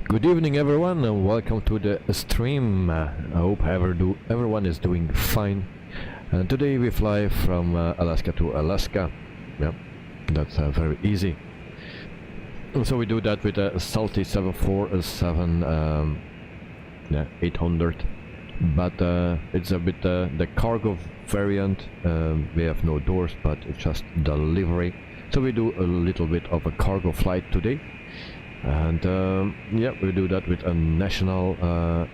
Good evening everyone and welcome to the stream. I hope everyone is doing fine. Today we fly from Alaska to Alaska. Yep, that's very easy. And so we do that with a Salty 747 800, but it's a bit the cargo variant. We have no doors, but it's just delivery. So we do a little bit of a cargo flight today. And yeah, we do that with a national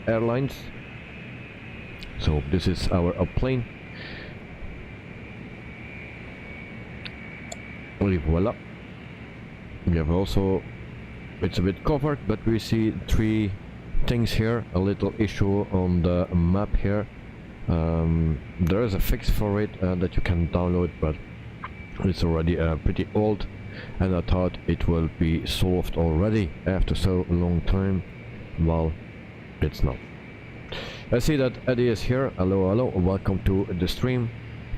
airlines. So this is our plane. Voila. We have also, it's a bit covered, but we see three things here. A little issue on the map here. There is a fix for it that you can download, but it's already pretty old. And I thought it will be solved already after so long time. Well, it's not. I see that Eddie is here. Hello, welcome to the stream.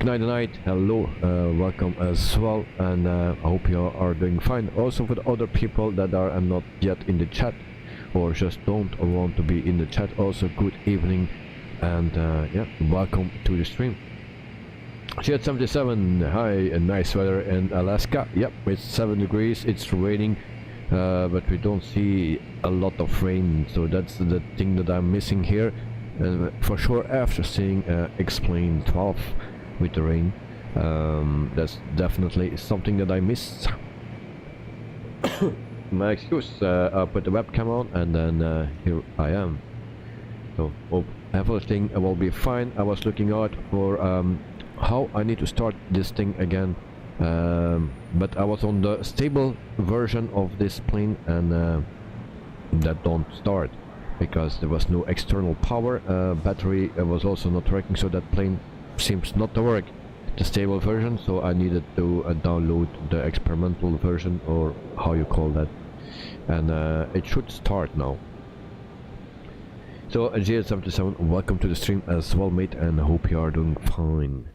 Night, hello, welcome as well, and I hope you are doing fine. Also for the other people that are not yet in the chat or just don't want to be in the chat, also good evening, and yeah, welcome to the stream. Jet 77, hi, nice weather in Alaska. Yep, it's 7 degrees, it's raining, but we don't see a lot of rain, so that's the thing that I'm missing here. And for sure, after seeing Explain 12 with the rain, that's definitely something that I missed. My excuse, I'll put the webcam on and then here I am. So hope everything will be fine. I was looking out for how I need to start this thing again, but I was on the stable version of this plane, and that don't start because there was no external power. Battery was also not working, so that plane seems not to work, the stable version. So I needed to download the experimental version, or how you call that, and it should start now. So GS77, welcome to the stream as well, mate, and I hope you are doing fine.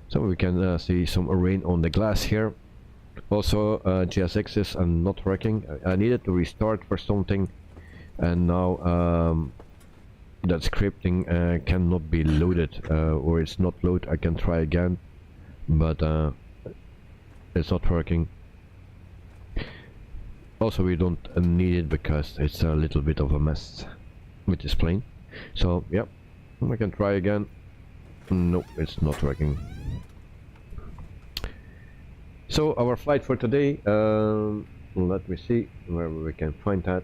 So we can see some rain on the glass here. Also GSX is not working. I needed to restart for something, and now that scripting cannot be loaded, or it's not loaded. I can try again, but it's not working. Also we don't need it because it's a little bit of a mess with this plane. So yeah, I can try again. No, it's not working. So our flight for today, let me see where we can find that.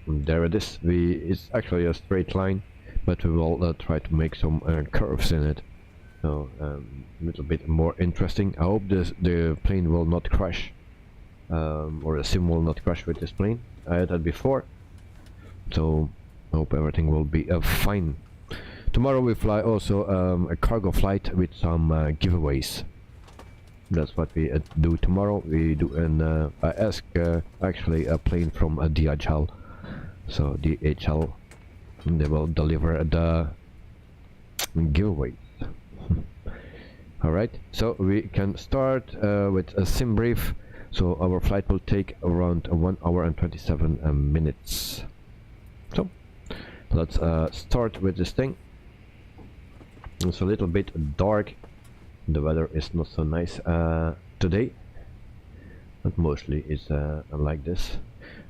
There it is. It's actually a straight line, but we will try to make some curves in it, so a little bit more interesting. I hope the plane will not crash, or the sim will not crash with this plane. I had that before, so I hope everything will be fine. Tomorrow we fly also a cargo flight with some giveaways. That's what we do tomorrow. We do an I ask actually a plane from a DHL, so DHL, they will deliver the giveaway. All right, so we can start with a sim brief. So our flight will take around 1 hour and 27 minutes. So let's start with this thing. It's a little bit dark. The weather is not so nice today, but mostly it's like this.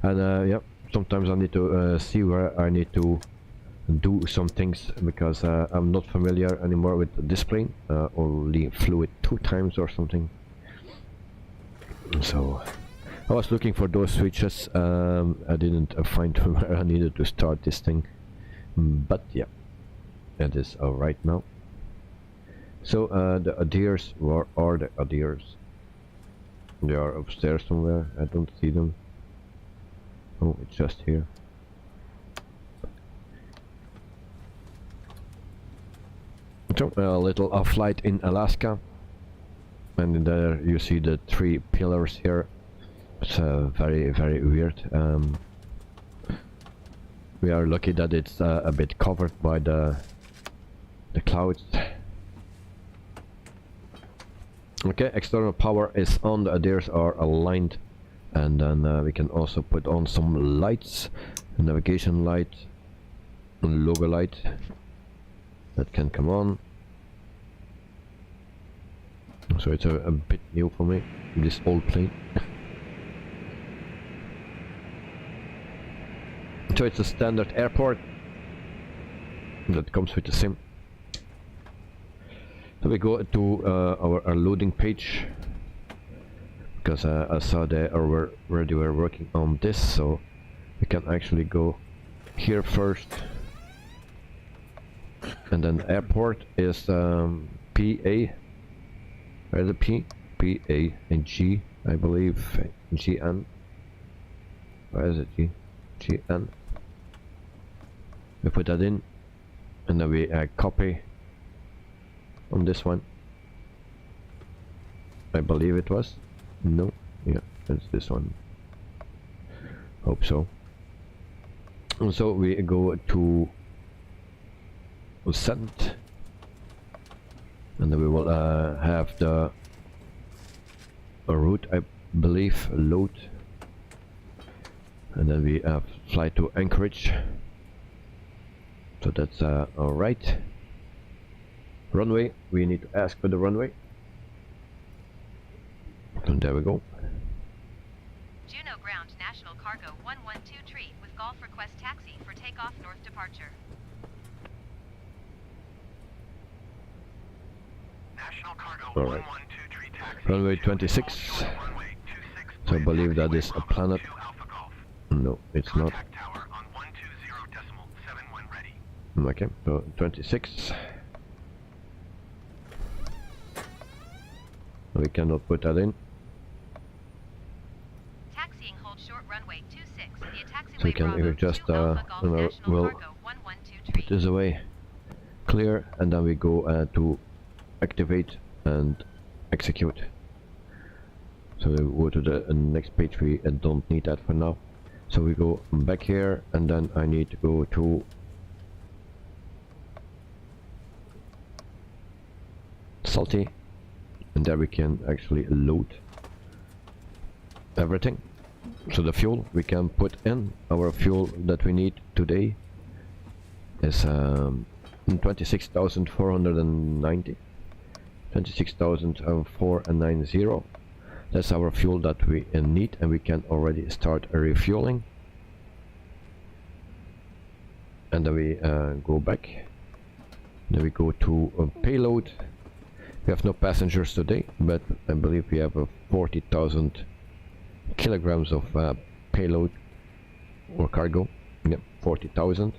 And yeah, sometimes I need to see where I need to do some things, because I'm not familiar anymore with this plane. Only flew it 2 times or something. So I was looking for those switches. I didn't find where I needed to start this thing, but yeah, it is alright now. So the adheres, where are the adheres? They are upstairs somewhere. I don't see them. Oh, it's just here. So a little flight in Alaska, and there you see the 3 pillars here. It's very weird. We are lucky that it's a bit covered by the clouds. Okay, external power is on. The adheres are aligned and then we can also put on some lights, a navigation light, a logo light that can come on. So it's a bit new for me, this old plane. So it's a standard airport that comes with the sim. So we go to our loading page, because I saw they already were working on this, so we can actually go here first. And then airport is PA, where's the P? PA and G, I believe, GN. Where is it? GN. We put that in, and then we copy on this one. I believe it was. No, yeah, it's this one. Hope so. And so we go to send, and then we will have the route, I believe, load, and then we fly to Anchorage. So that's alright. Runway, we need to ask for the runway. And there we go. Juneau ground National Cargo 112 with golf request taxi for takeoff north departure. National Cargo Alright. 112 taxi. Runway 26. So I believe that is a planet. No, it's not. Contact tower on 120.71 ready. Okay, so 26. We cannot put that in. Taxiing hold short runway 26. The taxiway So we can Bravo just 2 Alpha Golf National we'll Cargo 1123. put this away, clear, and then we go to activate and execute. So we go to the next page. We don't need that for now. So we go back here, and then I need to go to Salty, and there we can actually load everything. So the fuel we can put in, our fuel that we need today is 26,490. 26,490. That's our fuel that we need, and we can already start refueling. And then we go back. Then we go to payload. We have no passengers today, but I believe we have 40,000 kilograms of payload or cargo. Yeah, 40,000.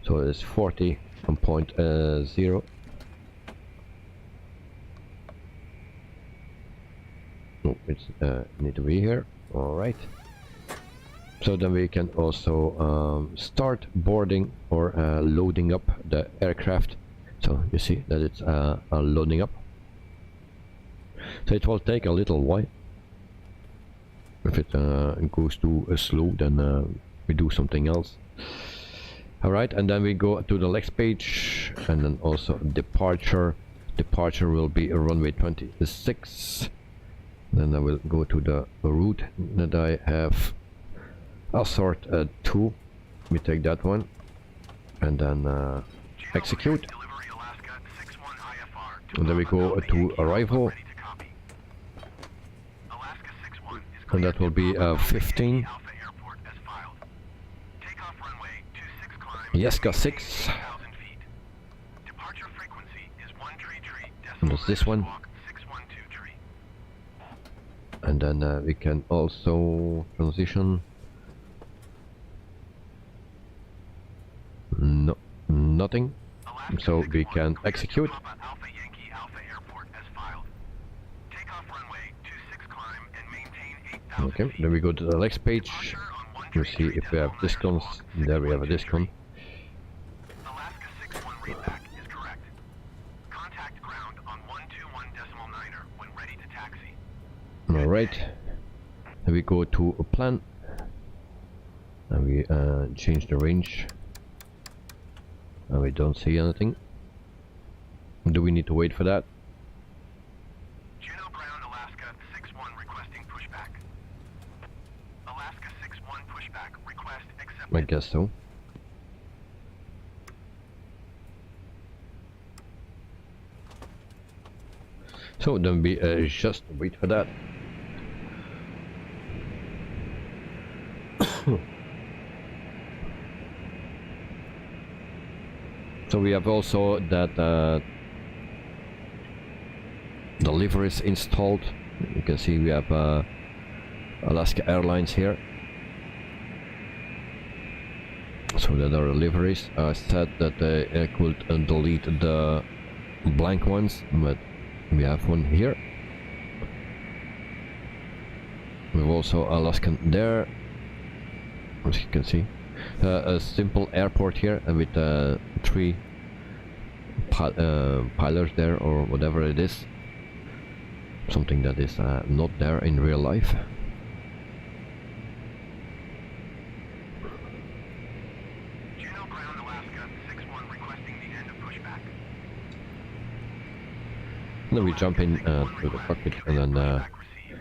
So it's 40.0. Oh, it's need to be here. All right. So then we can also start boarding or loading up the aircraft. So you see that it's loading up. So it will take a little while. If it goes too slow, then we do something else. Alright, and then we go to the next page, and then also departure. Departure will be a runway 26. Then I will go to the route that I have. I'll sort 2. We take that one, and then execute. And then we go to arrival, and that will be 15. Yeska 6. And that's this one. And then we can also transition. No, nothing. So we can execute. Okay, then we go to the next page. You see if we have discounts. There we have a discount. Alright, then we go to a plan, and we change the range, and we don't see anything. Do we need to wait for that? Juneau ground Alaska 61 requesting pushback. pushback. Request accepted. I guess so. So then we just wait for that. So we have also that deliveries installed. You can see we have Alaska Airlines here. So that our deliveries said that they could delete the blank ones, but we have one here. We have also Alaskan there, as you can see. A simple airport here with 3 pilots there, or whatever it is. Something that is not there in real life. Juneau ground, Alaska 6-1 requesting the end of pushback. Then we jump in to the cockpit, and then Pushback received.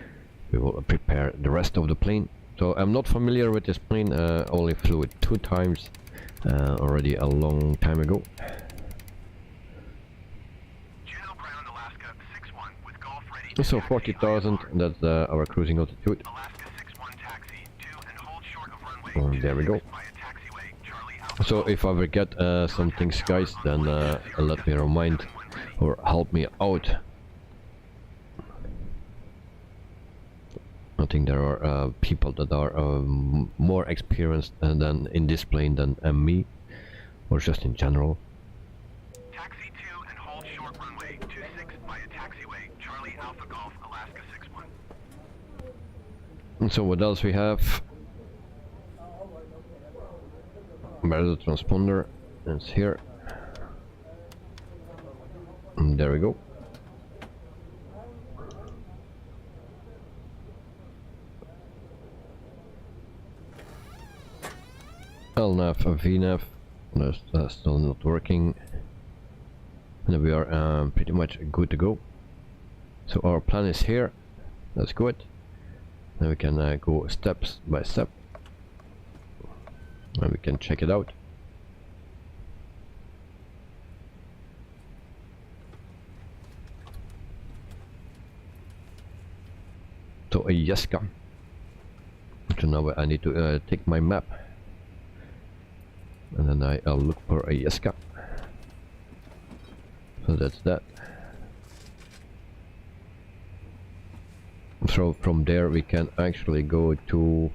we will prepare the rest of the plane. So I'm not familiar with this plane, only flew it 2 times already a long time ago. Juneau ground, Alaska 6-1 with Gulf ready. So Taxi 40,000, ILR. that's our cruising altitude. Alaska 6-1 taxi 2 and hold short of runway. There we go. By a taxiway, Charlie Alpha. So if I forget some things, guys, then let me remind or help me out. I think there are people that are more experienced than in this plane than me, or just in general. Taxi 2 and hold short runway 26 by a taxiway, Charlie Alpha Golf, Alaska 6-1. And so what else we have? Where's the transponder? It's here. And there we go. LNAV, VNAV, that's still not working. And we are pretty much good to go. So our plan is here. That's good. Then we can go steps by step, and we can check it out. So a Yeska. So now I need to take my map, and then I'll look for a Yeska. So that's that. So from there we can actually go to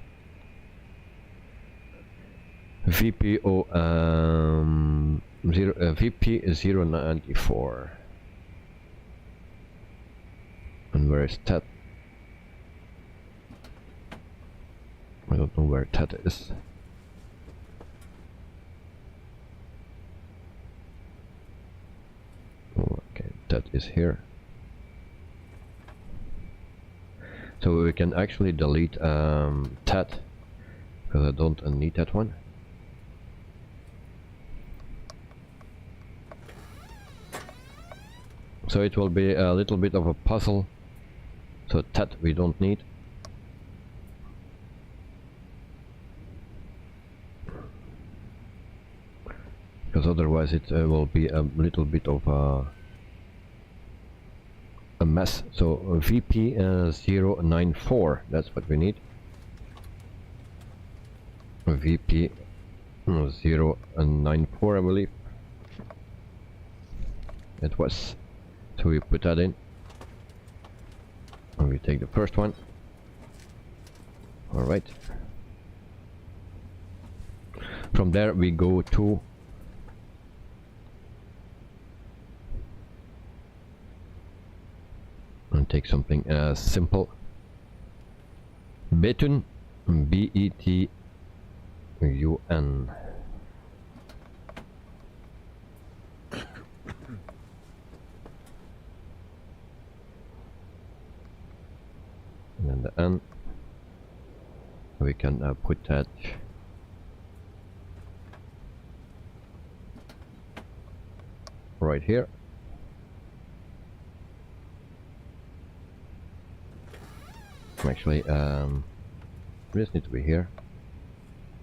VP094. And where is that? I don't know where that is. Okay, that is here. So we can actually delete that, because I don't need that one. So it will be a little bit of a puzzle. So that we don't need. Because otherwise it will be a little bit of a mess. So VP094, that's what we need. VP094, I believe it was. So we put that in, and we take the first one. All right. From there we go to and take something as simple. Betun, B-E-T-U-N. And then the N. We can put that right here. Actually, we just need to be here.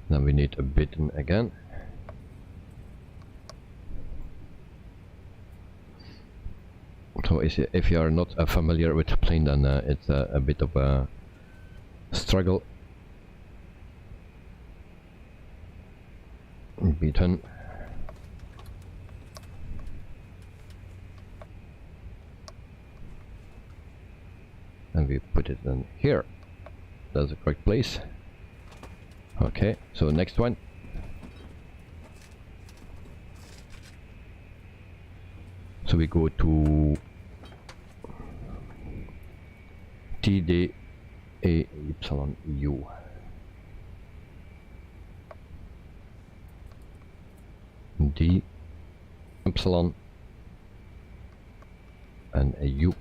Then we need a button again. So if you are not familiar with the plane, then it's a bit of a struggle. Button. And we put it in here. That's the correct place. Okay, so next one. So we go to TD PAYU. D epsilon and a U.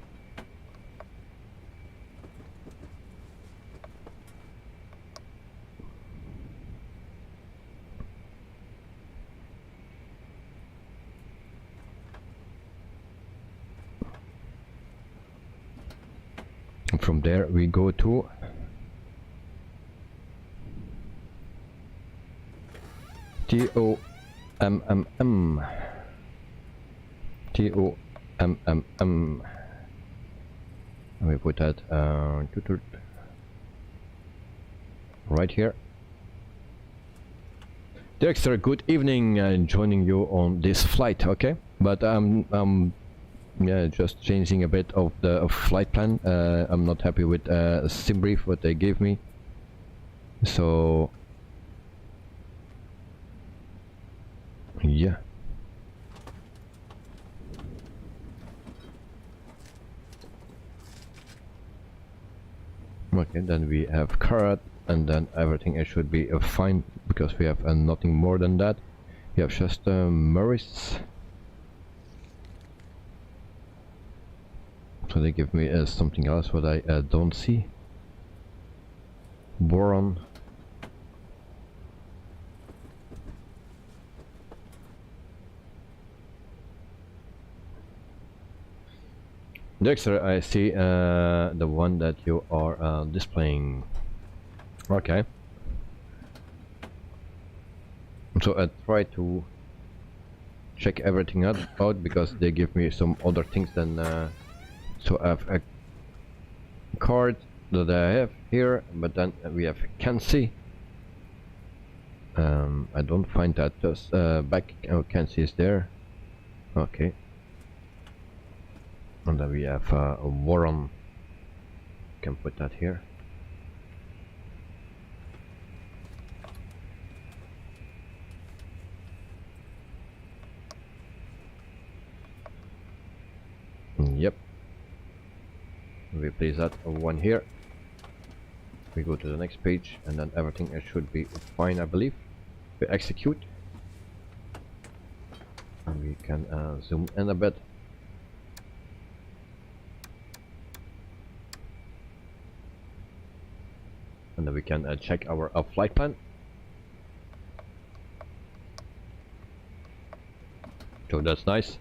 And from there we go to TOMMM. TOMMM. And we put that right here. Dexter, good evening, joining you on this flight, okay? But yeah, just changing a bit of the flight plan. I'm not happy with sim brief what they gave me, so yeah. Okay, then we have carrot, and then everything should be fine because we have nothing more than that. We have just Morris. So they give me something else what I don't see. Boron. Dexter, I see the one that you are displaying. Okay. So I try to check everything out because they give me some other things than so I have a card that I have here, but then we have can see. I don't find that. Just back. Oh, can see is there. Okay. And then we have a Warren. Can put that here. Yep. We place that one here. We go to the next page, and then everything should be fine, I believe. We execute, and we can zoom in a bit. And then we can check our flight plan. So that's nice.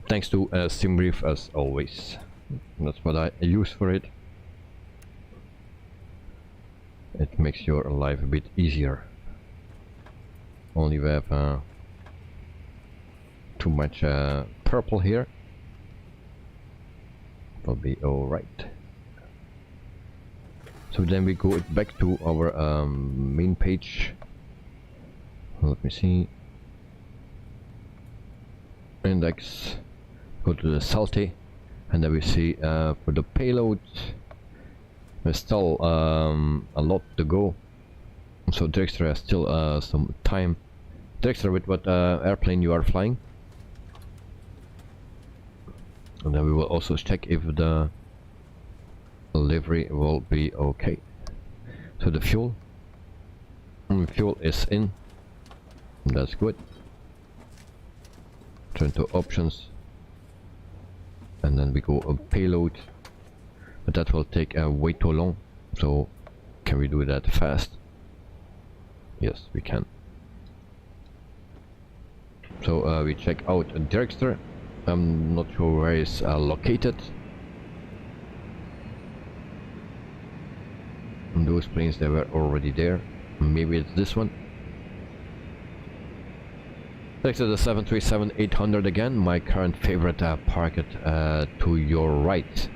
Thanks to SimBrief as always. That's what I use for it. It makes your life a bit easier. Only we have too much purple here. Will be alright. So then we go back to our main page. Let me see. Index. Go to the Salty, and then we see for the payload there's still a lot to go. So Dexter has still some time. Dexter, with what airplane you are flying? And then we will also check if the livery will be okay. So the fuel is in. That's good. Turn to options, and then we go a payload, but that will take way too long. So can we do that fast? Yes, we can. So we check out Dexter. I'm not sure where it's located. And those planes, they were already there. Maybe it's this one. Next to the 737-800 again, my current favorite target to your right.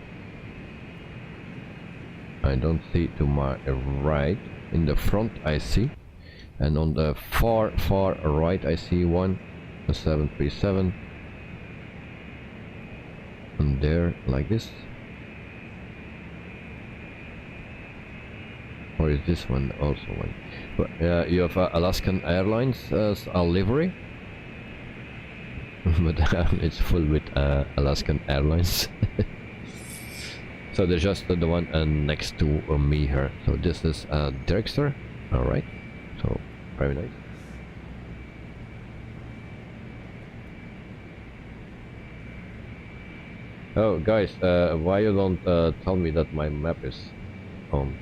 I don't see to my right. In the front I see, and on the far right I see one, a 737, and there like this. Or is this one also one? But you have Alaskan Airlines as a livery. But it's full with Alaskan Airlines. So there's just the one next to me here. So this is Derrickster. Alright, so very nice. Oh guys, why you don't tell me that my map is on?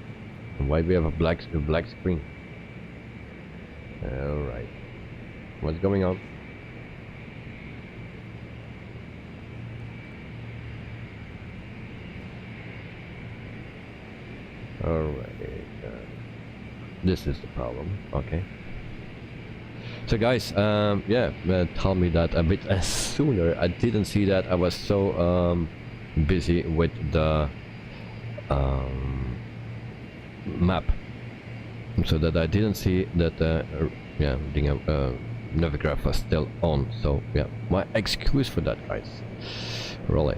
Why we have a black screen? Alright, what's going on? Alright, this is the problem. Okay. So guys, yeah, tell me that a bit sooner. I didn't see that. I was so busy with the map, so that I didn't see that. Yeah, the Navigraph was still on. So yeah, my excuse for that, guys. Really.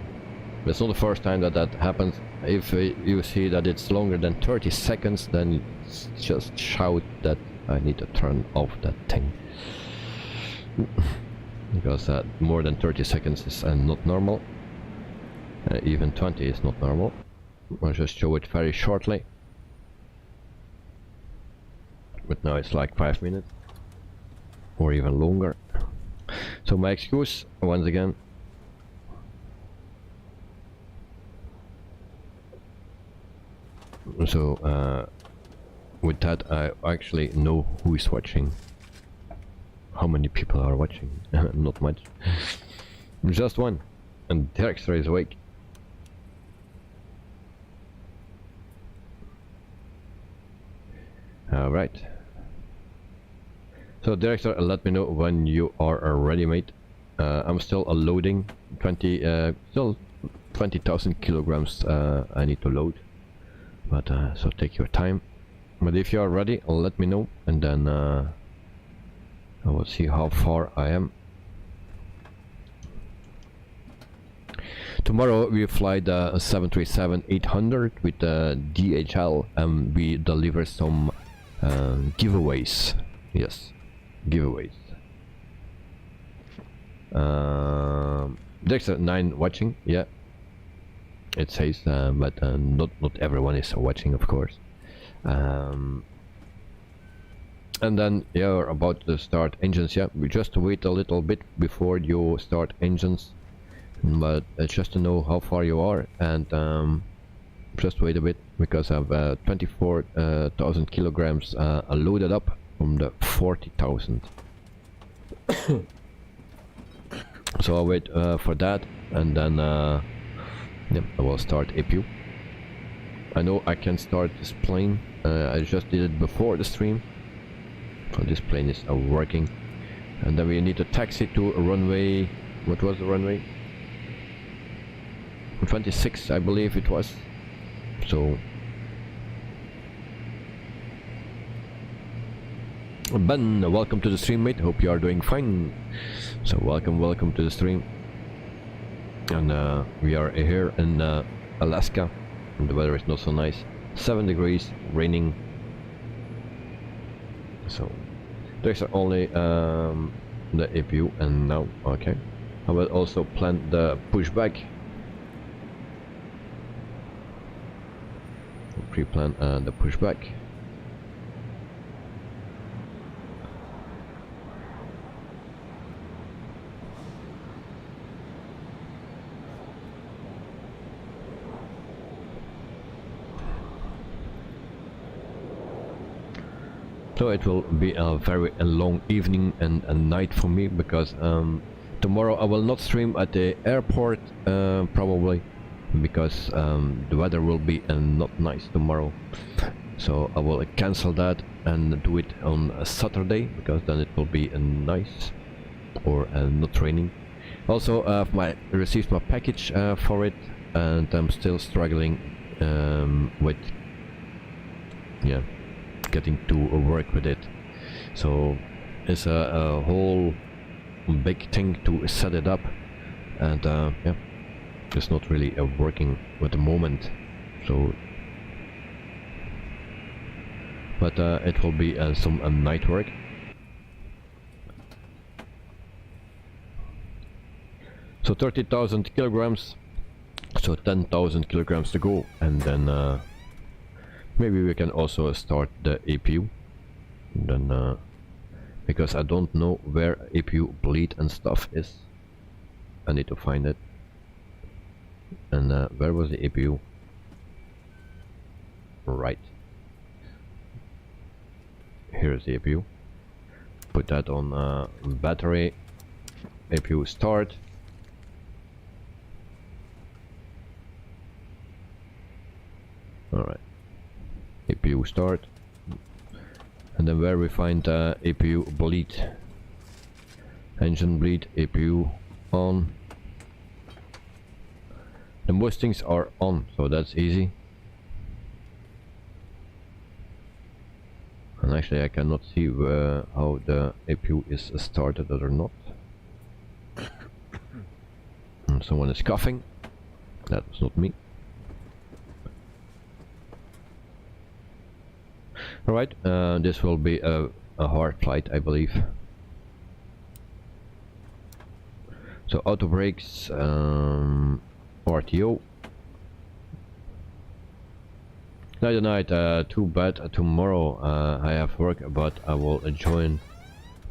It's not the first time that that happens. If you see that it's longer than 30 seconds, then just shout that I need to turn off that thing. Because more than 30 seconds is not normal. Even 20 is not normal. I'll just show it very shortly. But now it's like 5 minutes. Or even longer. So my excuse, once again, so with that I actually know who is watching, how many people are watching. Not much. Just one, and Derrickster is awake. Alright, so Derrickster, let me know when you are ready, mate. I'm still loading 20,000 kilograms I need to load. But so take your time. But if you are ready, let me know, and then I will see how far I am. Tomorrow we fly the 737-800 with the DHL, and we deliver some giveaways. Yes, giveaways. Derrickster 9 watching, yeah. It says, but not everyone is watching, of course. And then you're about to start engines. Yeah, we just wait a little bit before you start engines, but just to know how far you are, and just wait a bit, because I have 24,000 kilograms loaded up from the 40,000. So I'll wait for that, and then yeah, I will start APU. I know I can start this plane. I just did it before the stream. So this plane is working. And then we need to taxi to a runway. What was the runway? 26, I believe it was. So Ben, welcome to the stream, mate. Hope you are doing fine. So welcome to the stream. And we are here in Alaska, and the weather is not so nice. 7 degrees, raining. So there's only the APU, and now okay. I will also plan the pushback. Pre-plan the pushback. So it will be a very long evening and a night for me, because tomorrow I will not stream at the airport, probably, because the weather will be not nice tomorrow. so I will cancel that and do it on a Saturday, because then it will be nice, or not raining. Also, I received my package for it, and I'm still struggling with getting to work with it. So it's a whole big thing to set it up, and it's not really working at the moment. So, but it will be some night work. So 30,000 kilograms, so 10,000 kilograms to go, and then maybe we can also start the APU. Then, because I don't know where APU bleed and stuff is, I need to find it. And where was the APU? Right. Here's the APU. Put that on battery. APU start. Alright. APU start. And then where we find APU bleed. Engine bleed, APU on. The most things are on, so that's easy. And actually I cannot see how the APU is started or not. And someone is coughing. That was not me. Alright, this will be a hard flight, I believe. So auto brakes, RTO. Night, too bad tomorrow I have work, but I will join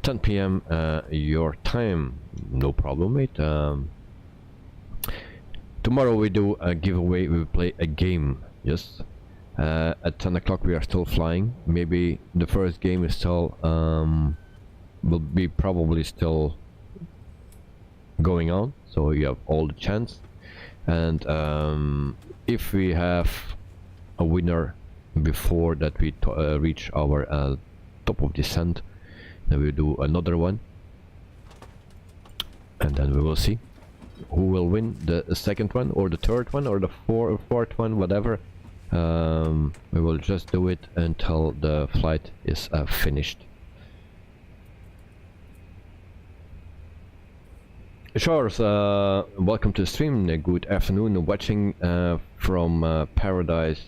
10 PM your time. No problem, mate. Tomorrow we do a giveaway, we play a game, yes. At 10 o'clock we are still flying. Maybe the first game is still will be probably still going on, so you have all the chance. And if we have a winner before that we reach our top of descent, then we'll do another one, and then we will see who will win the second one or the third one or the fourth one, whatever. We will just do it until the flight is finished. Charles, welcome to the stream. Good afternoon. Watching from Paradise,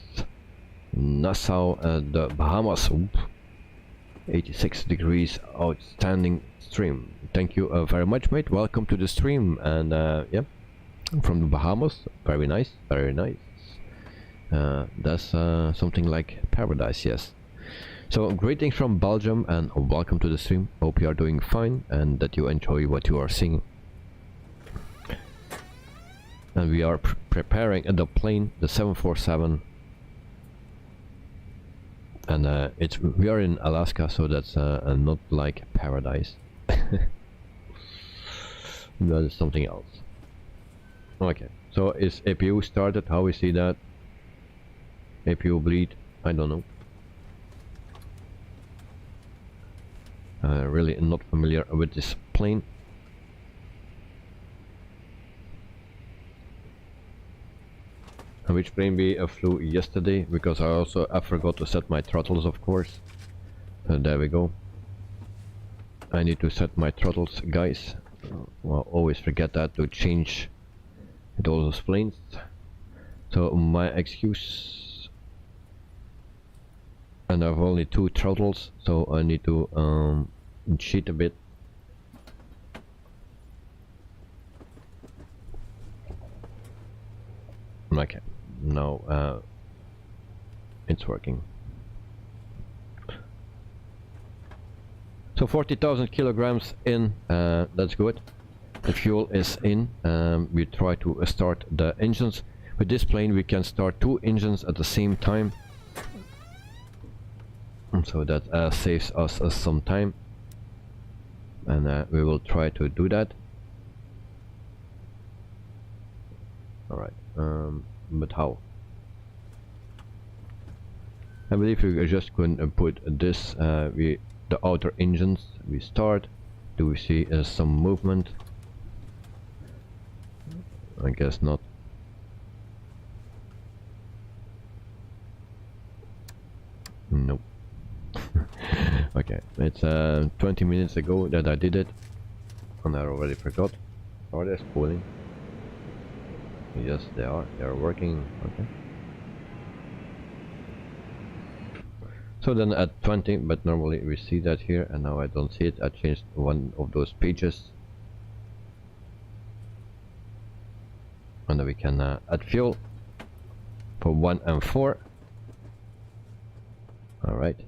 Nassau, the Bahamas. Oop. 86 degrees, outstanding stream. Thank you very much, mate. Welcome to the stream. And yeah, from the Bahamas. Very nice, very nice. That's something like paradise, yes. So greetings from Belgium and welcome to the stream. Hope you are doing fine and that you enjoy what you are seeing. And we are preparing the plane, the 747, and we are in Alaska, so that's not like paradise. That is something else. Okay, so is APU started? How we see that? APU bleed? I don't know. Really not familiar with this plane. Which plane we flew yesterday, because I forgot to set my throttles, of course. There we go. I need to set my throttles, guys. Well, always forget that, to change those planes. So my excuse, and I have only 2 throttles, so I need to cheat a bit. Okay, now it's working. So 40,000 kilograms in, that's good. The fuel is in. We try to start the engines. With this plane we can start 2 engines at the same time. So that saves us some time. And we will try to do that. Alright, but how? I believe we just can put this, the outer engines, we start. Do we see some movement? I guess not. Nope. Okay, it's 20 minutes ago that I did it, and I already forgot. Are they spooling? Yes, they are. They are working. Okay. So then at 20, but normally we see that here, and now I don't see it. I changed one of those pages, and then we can add fuel for 1 and 4. All right.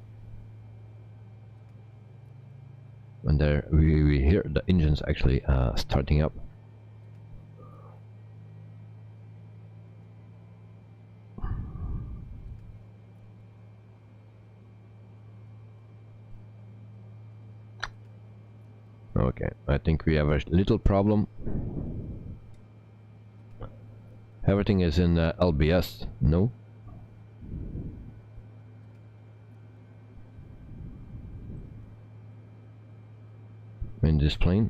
And there we hear the engines actually starting up. Okay, I think we have a little problem. Everything is in LBS, no? In this plane.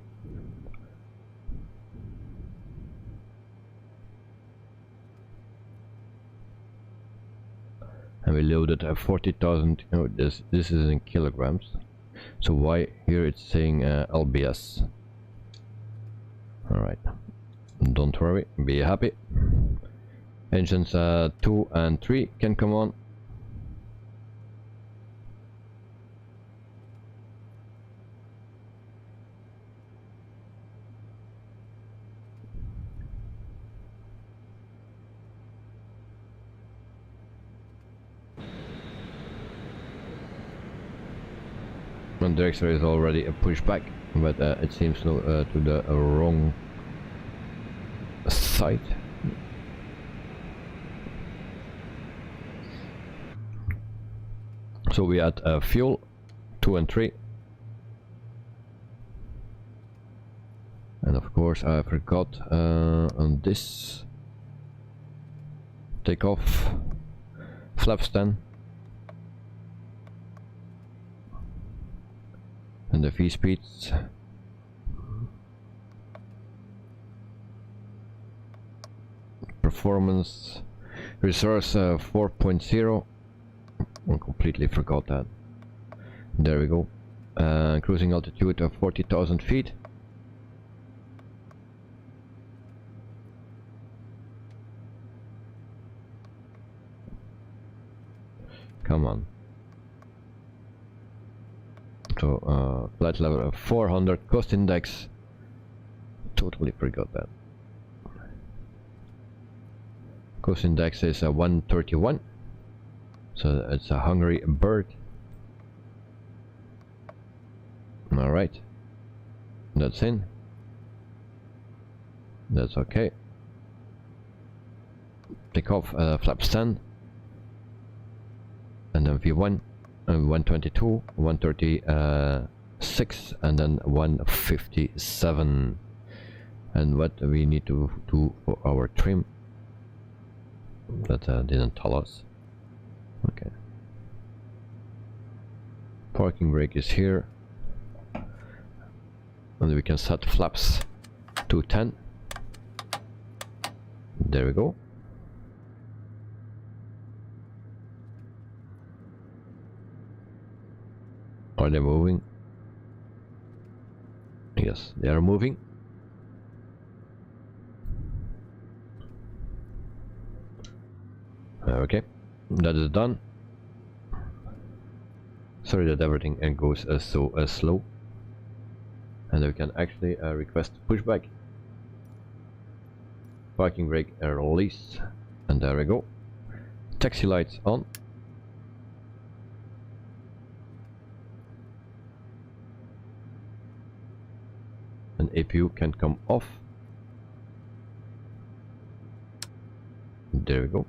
And we loaded 40,000. Oh, this is in kilograms. So why here it's saying LBS? All right, don't worry, be happy. Engines 2 and 3 can come on. And the X-ray is already a pushback, but it seems to the wrong side. So we add fuel 2 and 3, and of course I forgot on this takeoff flap stand. And the V-speeds. Performance. Resource 4.0. I completely forgot that. There we go. Cruising altitude of 40,000 feet. Come on. So flight level of 400, cost index, totally forgot that. Cost index is 131, so it's a hungry bird. Alright, that's in, that's okay. Take off flap stand, and then V1. 122, 136, and then 157. And what we need to do for our trim, that didn't tell us. Okay. Parking brake is here, and we can set flaps to 10. There we go. Are they moving? Yes, they are moving. Okay, that is done. Sorry that everything goes so slow. And we can actually request pushback. Parking brake release. And there we go. Taxi lights on. And APU can come off. There we go.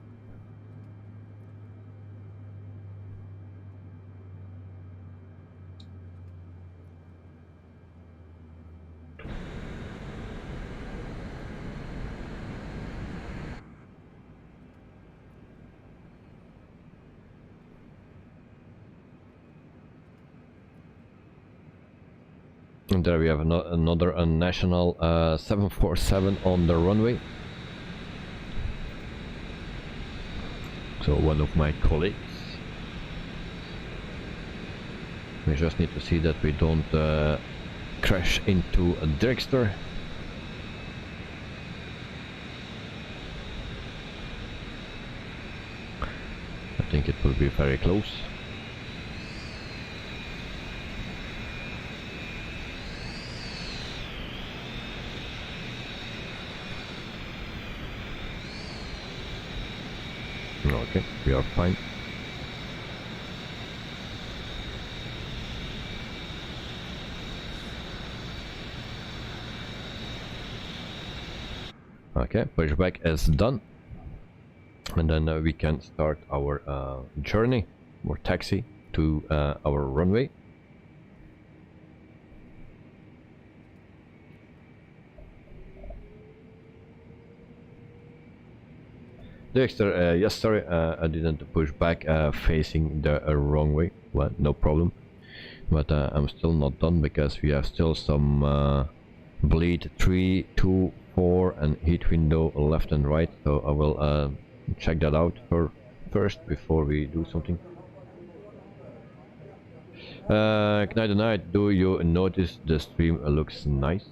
And there we have another national 747 on the runway. So one of my colleagues. We just need to see that we don't crash into a dragster. I think it will be very close. Okay, we are fine. Okay, pushback is done. And then we can start our journey, or taxi, to our runway. Dexter, yes, sorry, I didn't push back facing the wrong way. Well, no problem. But I'm still not done because we have still some bleed 3, 2, 4 and heat window left and right. So I will check that out first before we do something. Knight and Knight, do you notice the stream looks nice?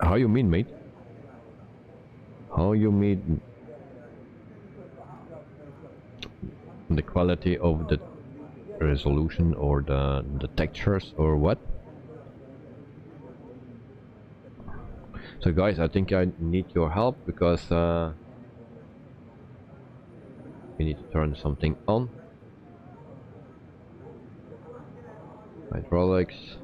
How you mean, mate? How you mean the quality of the resolution or the textures or what? So guys, I think I need your help because we need to turn something on. Hydraulics.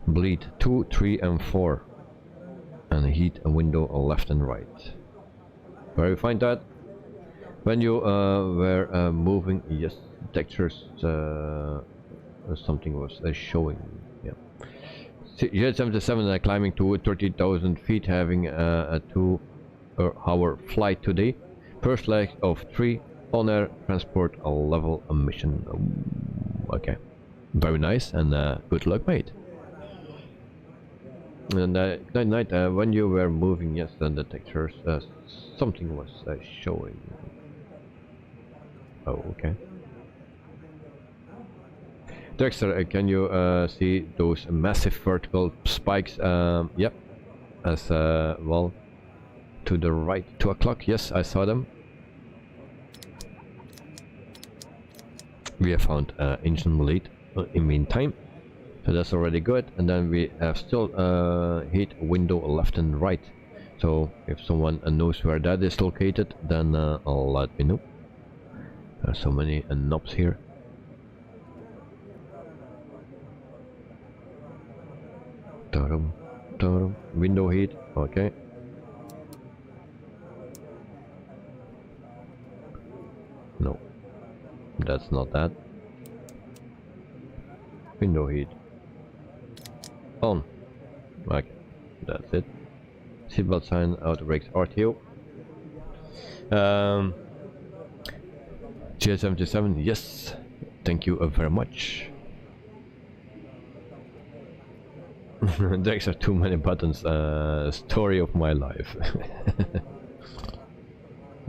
Bleed 2, 3 and 4 and heat a window left and right. Where you find that? When you were moving, yes, textures something was showing. Yeah. Jet77 climbing to 30,000 feet, having a 2-hour flight today. First leg of 3 on-air transport level mission. Okay, very nice and good luck, mate. And night, when you were moving, yes, then the textures, something was showing. Oh, okay. Dexter, can you see those massive vertical spikes? Yep, as well, to the right, 2 o'clock. Yes, I saw them. We have found engine bleed in meantime. So that's already good, and then we have still heat window left and right. So if someone knows where that is located, then let me know. There are so many knobs here. Window heat, okay. No, that's not that. Window heat. On. Okay, that's it. Seatbelt sign, auto brakes, RTO. J77, yes, thank you very much. There's too many buttons, story of my life.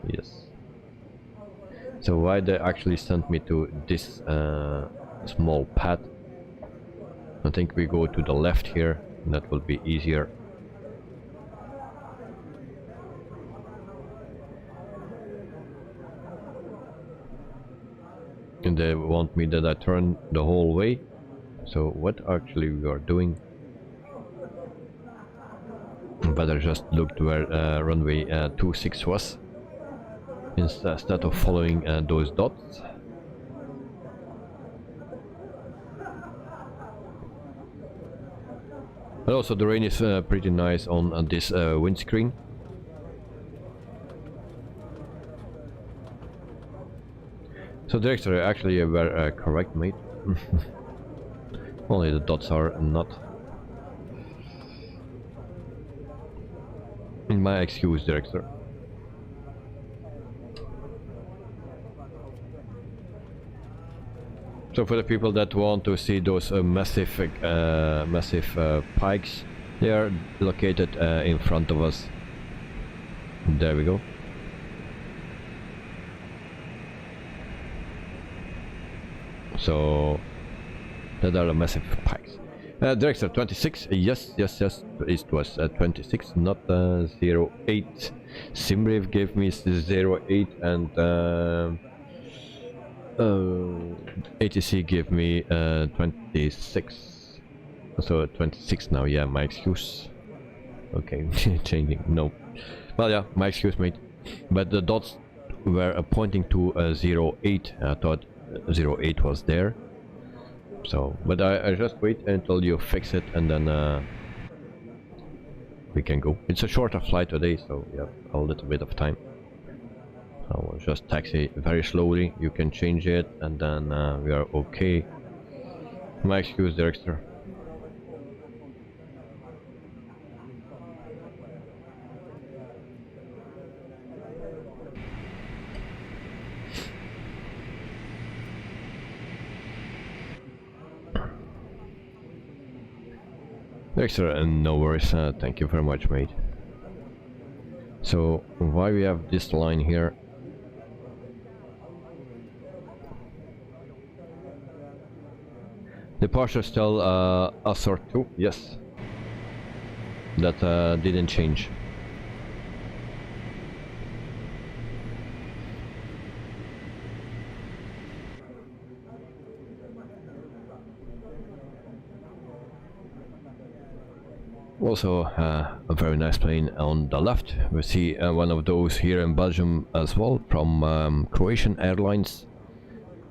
Yes. So why they actually sent me to this small pad? I think we go to the left here, and that will be easier. And they want me that I turn the whole way. So what actually we are doing? Better just look where runway 26 was, instead of following those dots. And also the rain is pretty nice on this windscreen. So Dexter, actually you were correct, mate. Only the dots are not. In my excuse, Dexter. So for the people that want to see those massive pikes, they are located in front of us. There we go. So that are the massive pikes. Director 26, yes, it was 26, not 08. Simbrief gave me 08 and ATC gave me 26. So 26 now, yeah, my excuse. Okay, changing, no. Well, yeah, my excuse, mate. But the dots were pointing to 08. I thought 08 was there. So, but I just wait until you fix it and then we can go. It's a shorter flight today, so we have a little bit of time. So we'll just taxi very slowly. You can change it and then we are okay. My excuse, director. Extra, no worries, thank you very much, mate. So, why we have this line here? Departure still Asor 2, yes. That didn't change. Also a very nice plane on the left. We see one of those here in Belgium as well, from Croatian Airlines.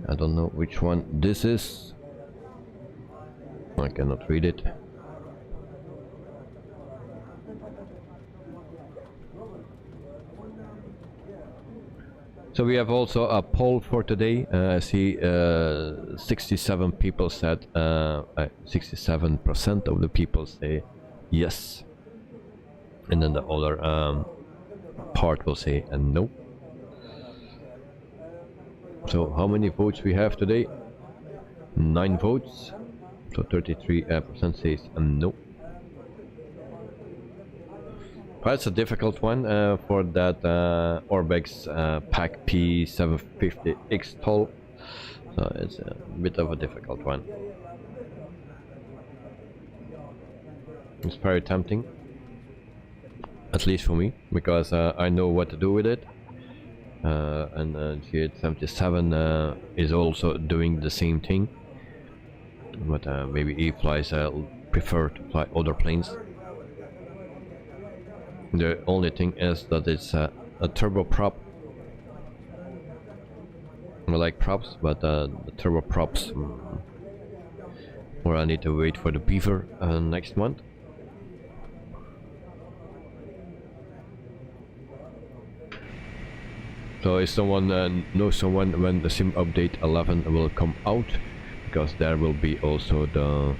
I don't know which one this is. I cannot read it. So we have also a poll for today. I see 67 people said, 67% of the people say yes, and then the other part will say no. So how many votes we have today? 9 votes, so 33% says no. That's a difficult one for that Orbex PAC P750X toll, so it's a bit of a difficult one. It's very tempting, at least for me, because I know what to do with it, and G877 is also doing the same thing, but maybe he flies prefer to fly other planes. The only thing is that it's a turboprop. I like props, but the turboprops, or I need to wait for the Beaver next month. So if someone knows someone when the sim update 11 will come out, because there will be also the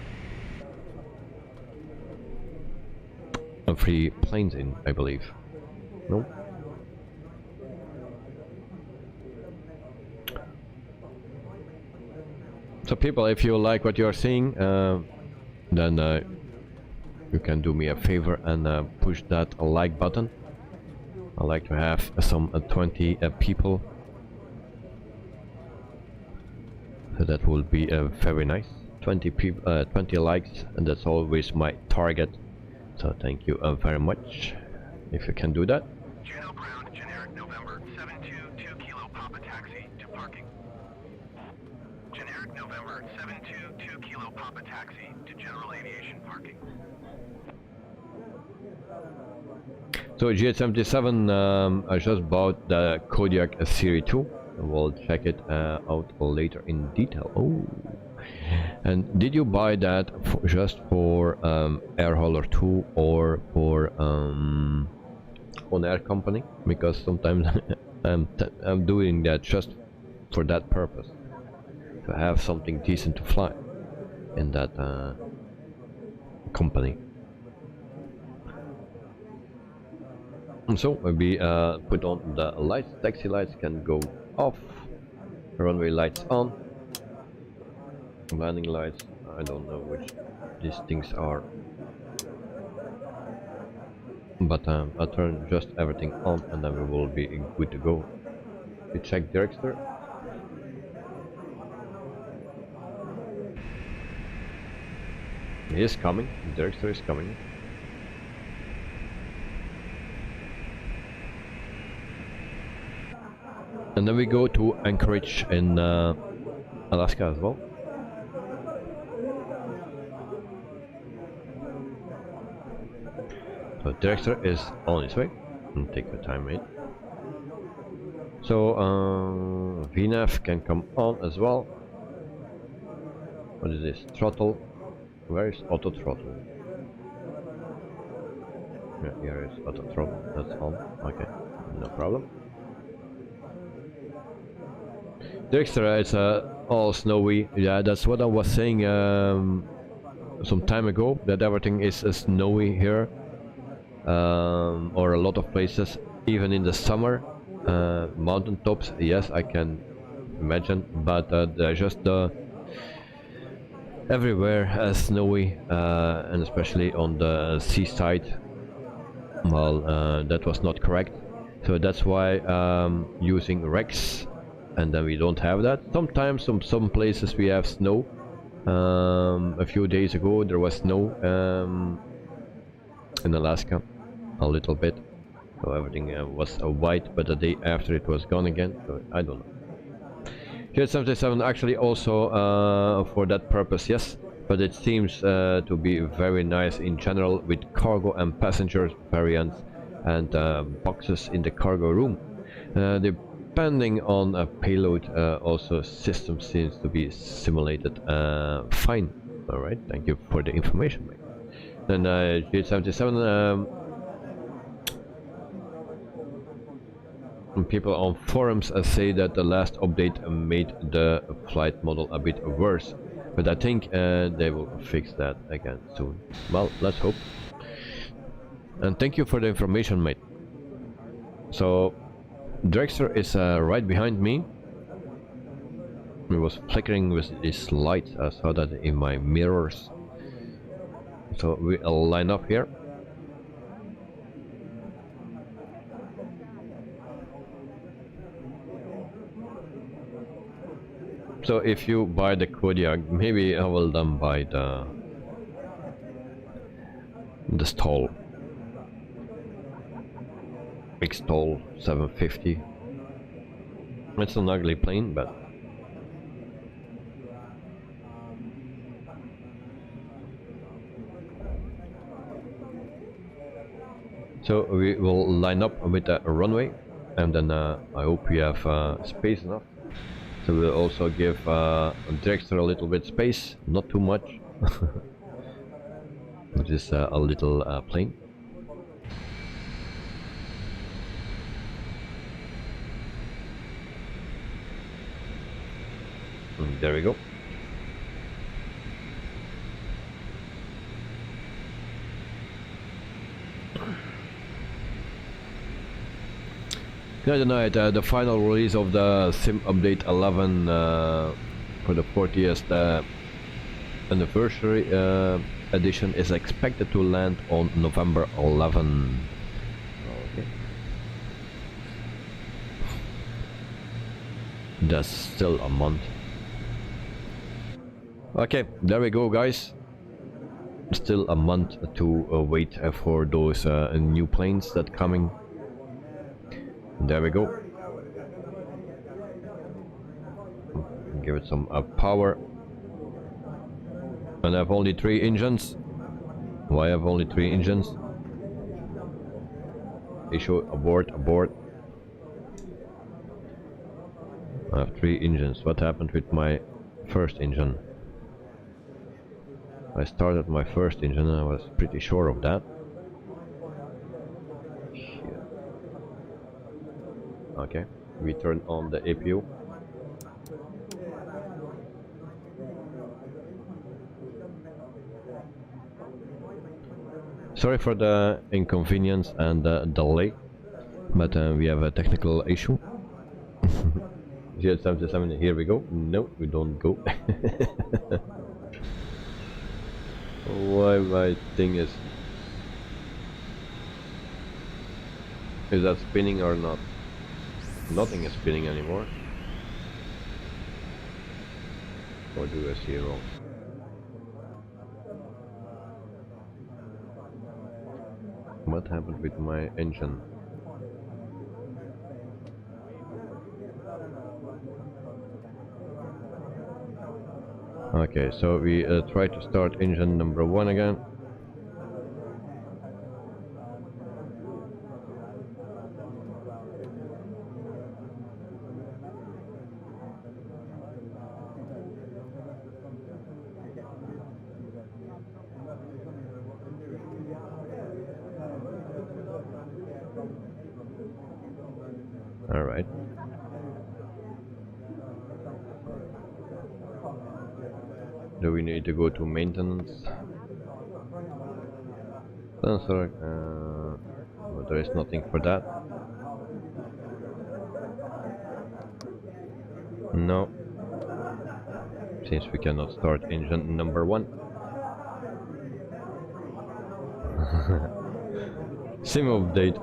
free planes in, I believe. No? So people, if you like what you are seeing, then you can do me a favor and push that like button. I like to have some 20 people, so that will be very nice. 20 people, 20 likes, and that's always my target. So thank you very much if you can do that. Juneau ground, generic November 722 Kilo Papa taxi to parking. Generic November 722 Kilo Papa taxi to general aviation parking. So G877, I just bought the Kodiak Series 2. We'll check it out later in detail. Oh, and did you buy that just for Air Hauler 2 or for On Air Company? Because sometimes I'm doing that just for that purpose, to have something decent to fly in that company. So maybe put on the lights. Taxi lights can go off, runway lights on. Landing lights, I don't know which these things are. But I'll turn just everything on and then we will be good to go. We check Dragster. He is coming, Dragster is coming. And then we go to Anchorage in Alaska as well. So Dragster is on its way. And take your time, mate. So VNAV can come on as well. What is this? Throttle. Where is auto throttle? Yeah, here is auto throttle. That's on. Okay, no problem. Dragster is all snowy. Yeah, that's what I was saying some time ago. That everything is snowy here, or a lot of places, even in the summer. Mountain tops, yes, I can imagine, but they're just everywhere snowy, and especially on the seaside. Well, that was not correct, so that's why using Rex, and then we don't have that. Sometimes some places we have snow. A few days ago there was snow in Alaska, a little bit, so everything was white, but the day after it was gone again, so I don't know. J77 actually also for that purpose, yes, but it seems to be very nice in general with cargo and passengers variants and boxes in the cargo room. Depending on a payload, also system seems to be simulated fine. Alright, thank you for the information, mate. Then J77 people on forums say that the last update made the flight model a bit worse, but I think they will fix that again soon. Well, let's hope. And thank you for the information, mate. So Dragster is right behind me. It was flickering with this light. I saw that in my mirrors. So we'll line up here. So if you buy the Kodiak, maybe I will then buy the stall. Big stall 750. It's an ugly plane, but so we will line up with the runway, and then I hope we have space enough. So we'll also give Dragster a little bit space, not too much. Just a little plane. And there we go. Tonight, the final release of the Sim Update 11 for the 40th anniversary edition is expected to land on November 11. Okay. That's still a month. Okay, there we go, guys. Still a month to wait for those new planes that coming. There we go. Give it some power. And I have only 3 engines. Why I have only 3 engines? Issue abort. I have 3 engines. What happened with my first engine? I started my first engine and I was pretty sure of that. Okay, we turn on the APU. Sorry for the inconvenience and the delay, but we have a technical issue. GL77, here we go. No, we don't go. Why my thing is that spinning or not? Nothing is spinning anymore. Or do I see wrong? What happened with my engine? Okay, so we try to start engine number 1 again. Alright. Do we need to go to maintenance? Sensor, but there is nothing for that. No. Since we cannot start engine number 1. Sim update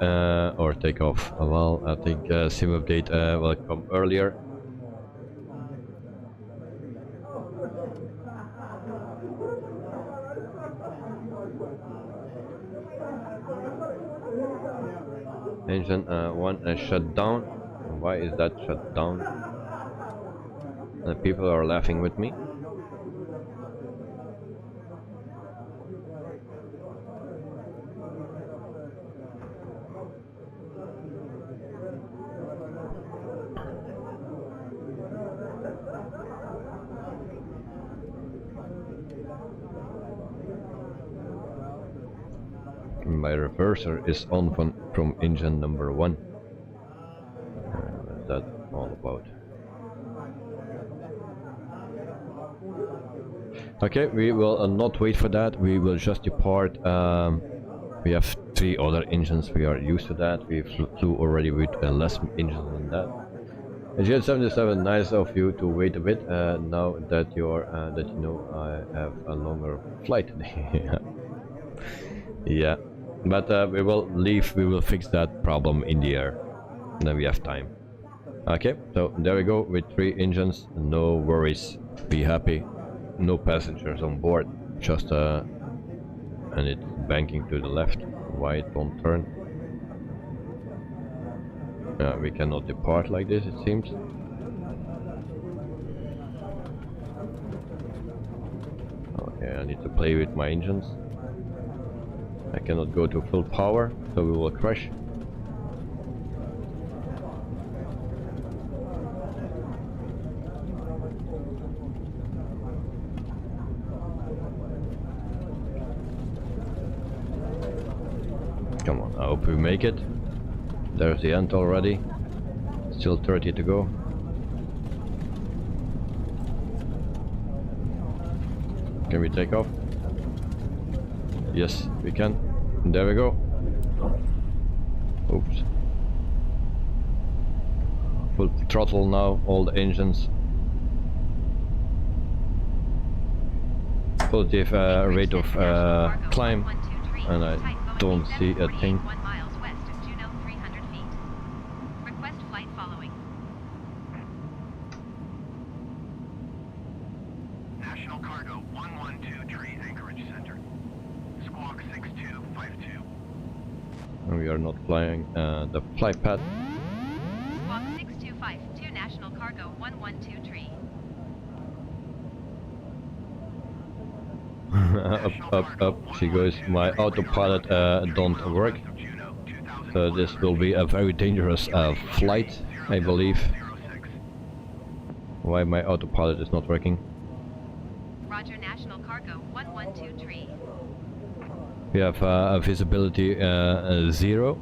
or takeoff. Well, I think sim update will come earlier. Engine 1 is shut down. Why is that shut down? People are laughing with me. My reverser is on from engine number 1. What's that all about? Okay, we will not wait for that. We will just depart. We have 3 other engines. We are used to that. We flew already with less engines than that. GL77, nice of you to wait a bit. Now that you know I have a longer flight today. Yeah. But we will leave, we will fix that problem in the air. Then we have time. Okay, so there we go with 3 engines, no worries, be happy. No passengers on board, just and it's banking to the left. Why it won't turn? We cannot depart like this, it seems. Okay, I need to play with my engines. I cannot go to full power, so we will crash. Come on, I hope we make it. There's the end already. Still 30 to go. Can we take off? Yes, we can. There we go. Oops. Full throttle now, all the engines. Positive rate of climb, and I don't see a thing. 1 miles west of Juneau, 300 feet. Request flight following. National Cargo 112 Anchorage Center. Squawk 6252. And we are not flying the flight path. Squawk 6252, National Cargo 112 tree. Up she goes. My autopilot don't work, so this will be a very dangerous flight, I believe. Why my autopilot is not working? Roger, National Cargo 112 tree. We have a visibility 0.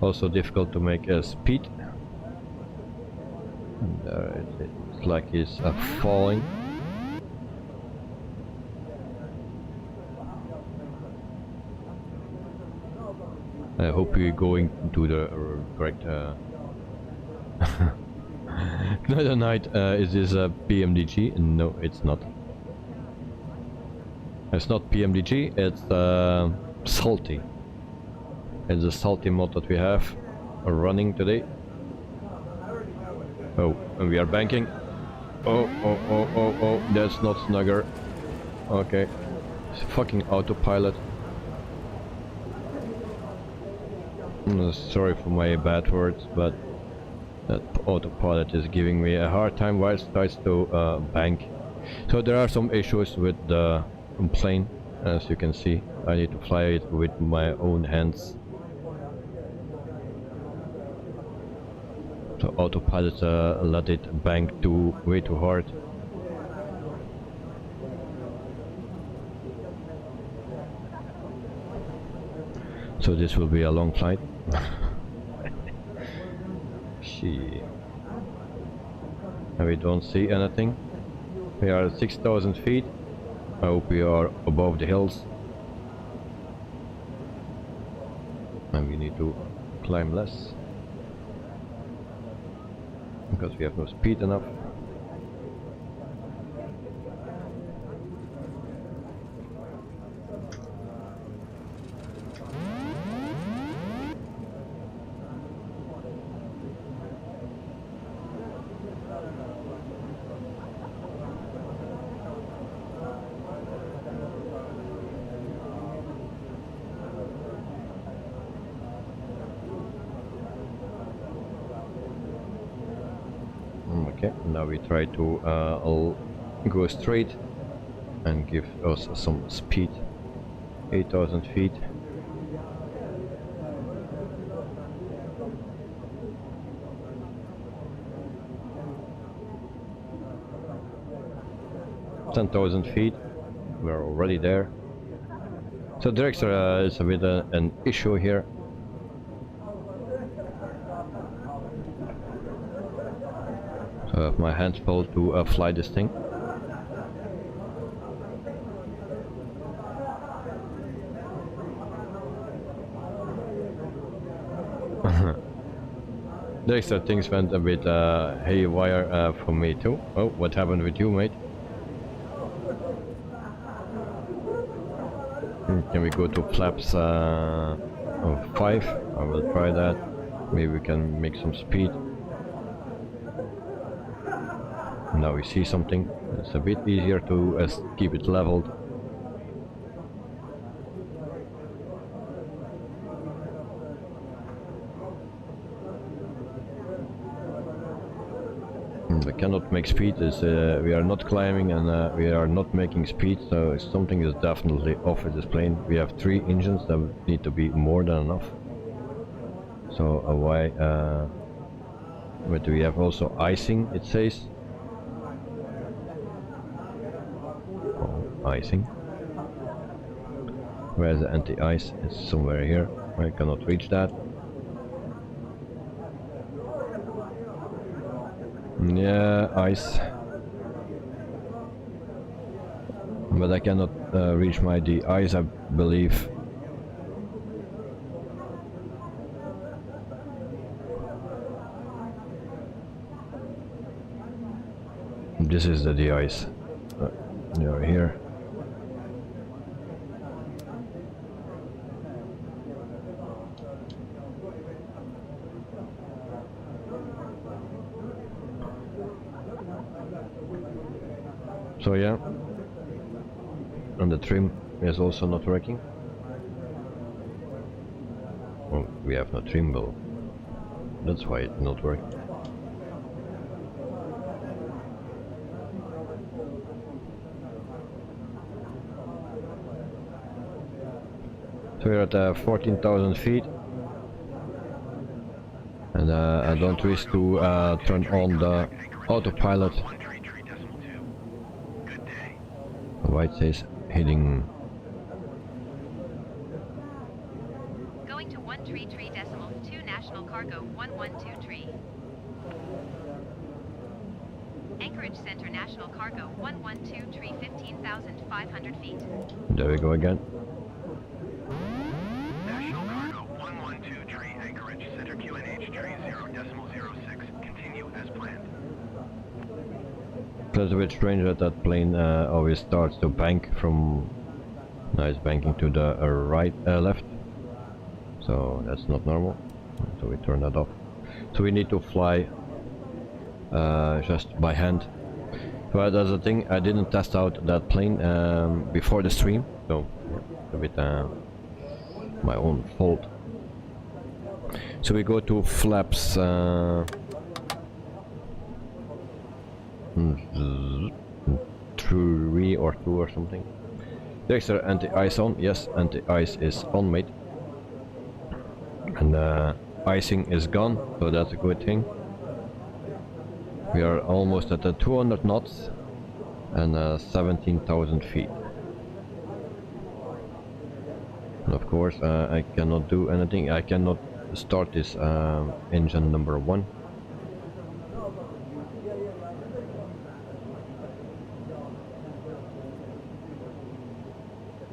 Also difficult to make a speed. It's like it's falling. I hope we're going to the correct Another night. Is this a PMDG? No, it's not. It's not PMDG, it's Salty. It's a Salty mod that we have running today. Oh, and we are banking. Oh, that's not snugger. Okay. It's fucking autopilot. Sorry for my bad words, but that autopilot is giving me a hard time whilst it tries to bank. So there are some issues with the plane, as you can see. I need to fly it with my own hands. So autopilot let it bank way too hard. So this will be a long flight. Shit. And we don't see anything. We are at 6,000 feet. I hope we are above the hills. And we need to climb less, because we have no speed enough. Okay, now we try to go straight and give us some speed. 8,000 feet. $10,000 we're already there. So director is a bit an issue here. So I have my hands full to fly this thing. Director, things went a bit haywire for me too. Oh, what happened with you, mate? Can we go to flaps 5? I will try that. Maybe we can make some speed. Now we see something. It's a bit easier to keep it leveled. We cannot make speed. We are not climbing and we are not making speed, so something is definitely off with this plane. We have 3 engines that need to be more than enough. So why? But we have also icing, it says. Oh, icing. Where's the anti-ice? It's somewhere here. I cannot reach that. Yeah, ice. But I cannot reach my ice, I believe. This is the ice. You're here. So yeah, and the trim is also not working. Well, we have no trim, well, that's why it's not working. So we're at 14,000 feet, and I don't wish to turn on the autopilot. White says heading. Going to 133.2 National Cargo 112 Anchorage Center National Cargo 112 15,500 feet. There we go again. National Cargo 112 It's a bit strange that that plane always starts to bank from... Now it's banking to the left. So that's not normal. So we turn that off. So we need to fly just by hand. But that's the thing, I didn't test out that plane before the stream. So yeah, a bit my own fault. So we go to flaps 3 or 2 or something. Dexter, anti-ice on. Yes, anti-ice is on, mate. And icing is gone, so that's a good thing. We are almost at the 200 knots and 17,000 feet. And of course I cannot do anything. I cannot start this engine number 1.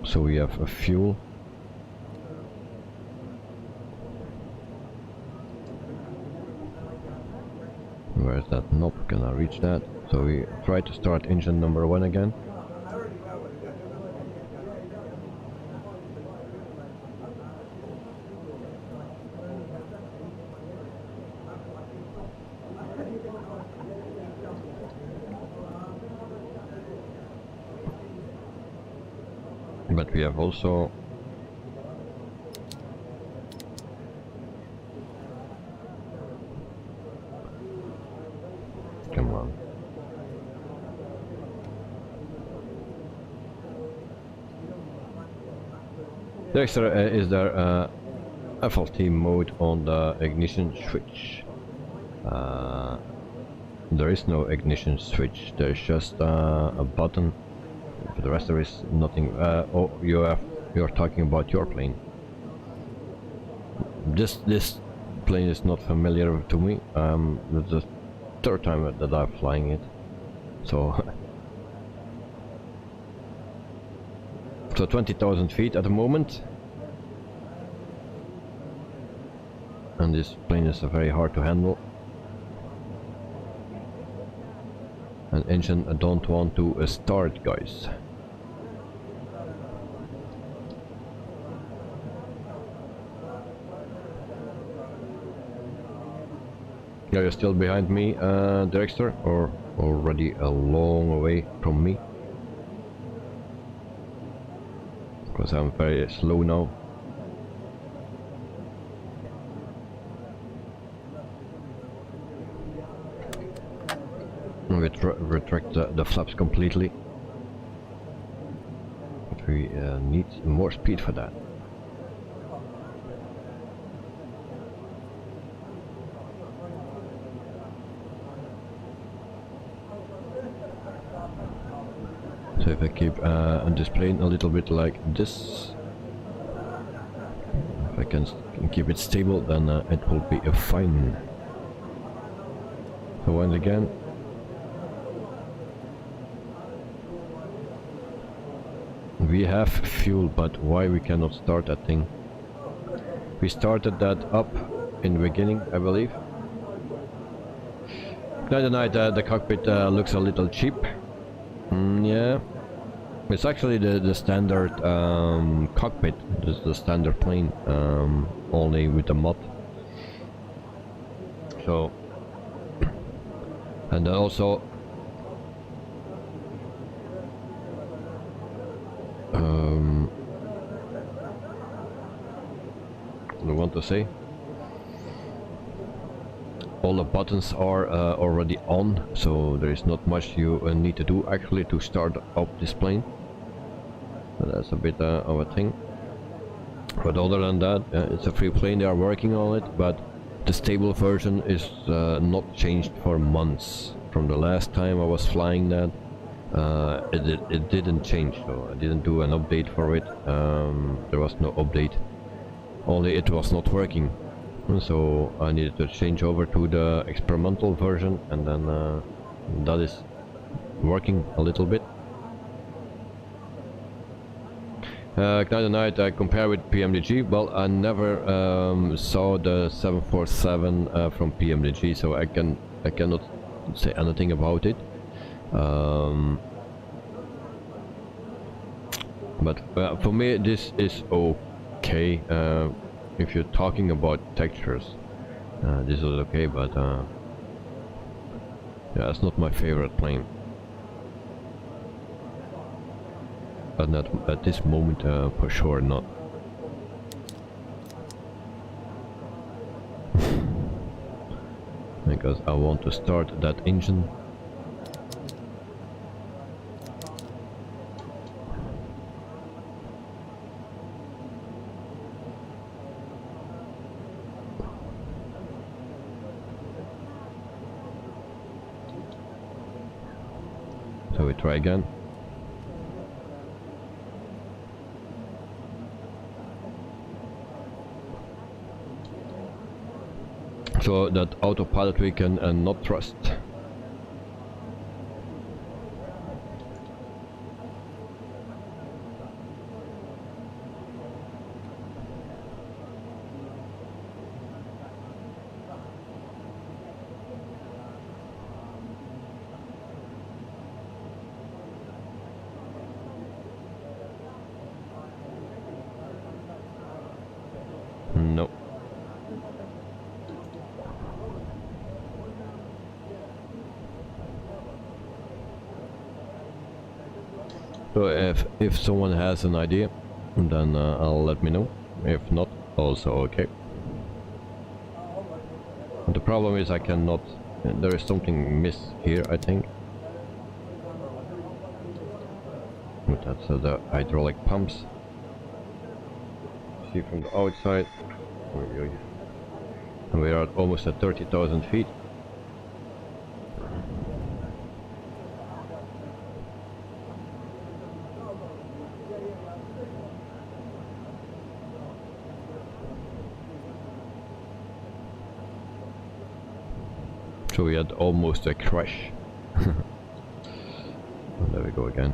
So we have a fuel. Where's that knob? Can I reach that? So we try to start engine number 1 again. But we have also come on. Dexter, is there FLT mode on the ignition switch? There is no ignition switch. There's just a button. For the rest there is nothing. Oh, you're talking about your plane. This plane is not familiar to me. It's the 3rd time that I'm flying it. So so 20,000 feet at the moment. And this plane is very hard to handle. And engine I don't want to start, guys. Are you still behind me, Dexter, or already a long way from me? Because I'm very slow now. We retract the flaps completely. But we need more speed for that. So if I keep this plane a little bit like this, if I can keep it stable, then it will be fine. So once again, we have fuel, but why we cannot start that thing? We started that up in the beginning, I believe. Tonight the cockpit looks a little cheap. Yeah, it's actually the standard cockpit. This is the standard plane, only with the mod. So, and then also I want to say all the buttons are already on, so there is not much you need to do actually to start up this plane. But that's a bit of a thing. But other than that, it's a free plane. They are working on it, but the stable version is not changed for months. From the last time I was flying that, it didn't change, so I didn't do an update for it. There was no update, only it was not working. So I needed to change over to the experimental version, and then that is working a little bit. Night I compare with PMDG. Well, I never saw the 747 from PMDG, so I cannot say anything about it. But for me this is okay. If you're talking about textures, this is okay, but yeah, it's not my favorite plane. But not at this moment, for sure not. Because I want to start that engine. So we try again. So that autopilot we can not trust. No. So if someone has an idea, then I'll let me know. If not, also okay. The problem is I cannot. There is something miss here, I think. But that's the hydraulic pumps. See from the outside. And we are almost at 30,000 feet. So we had almost a crash. There we go again.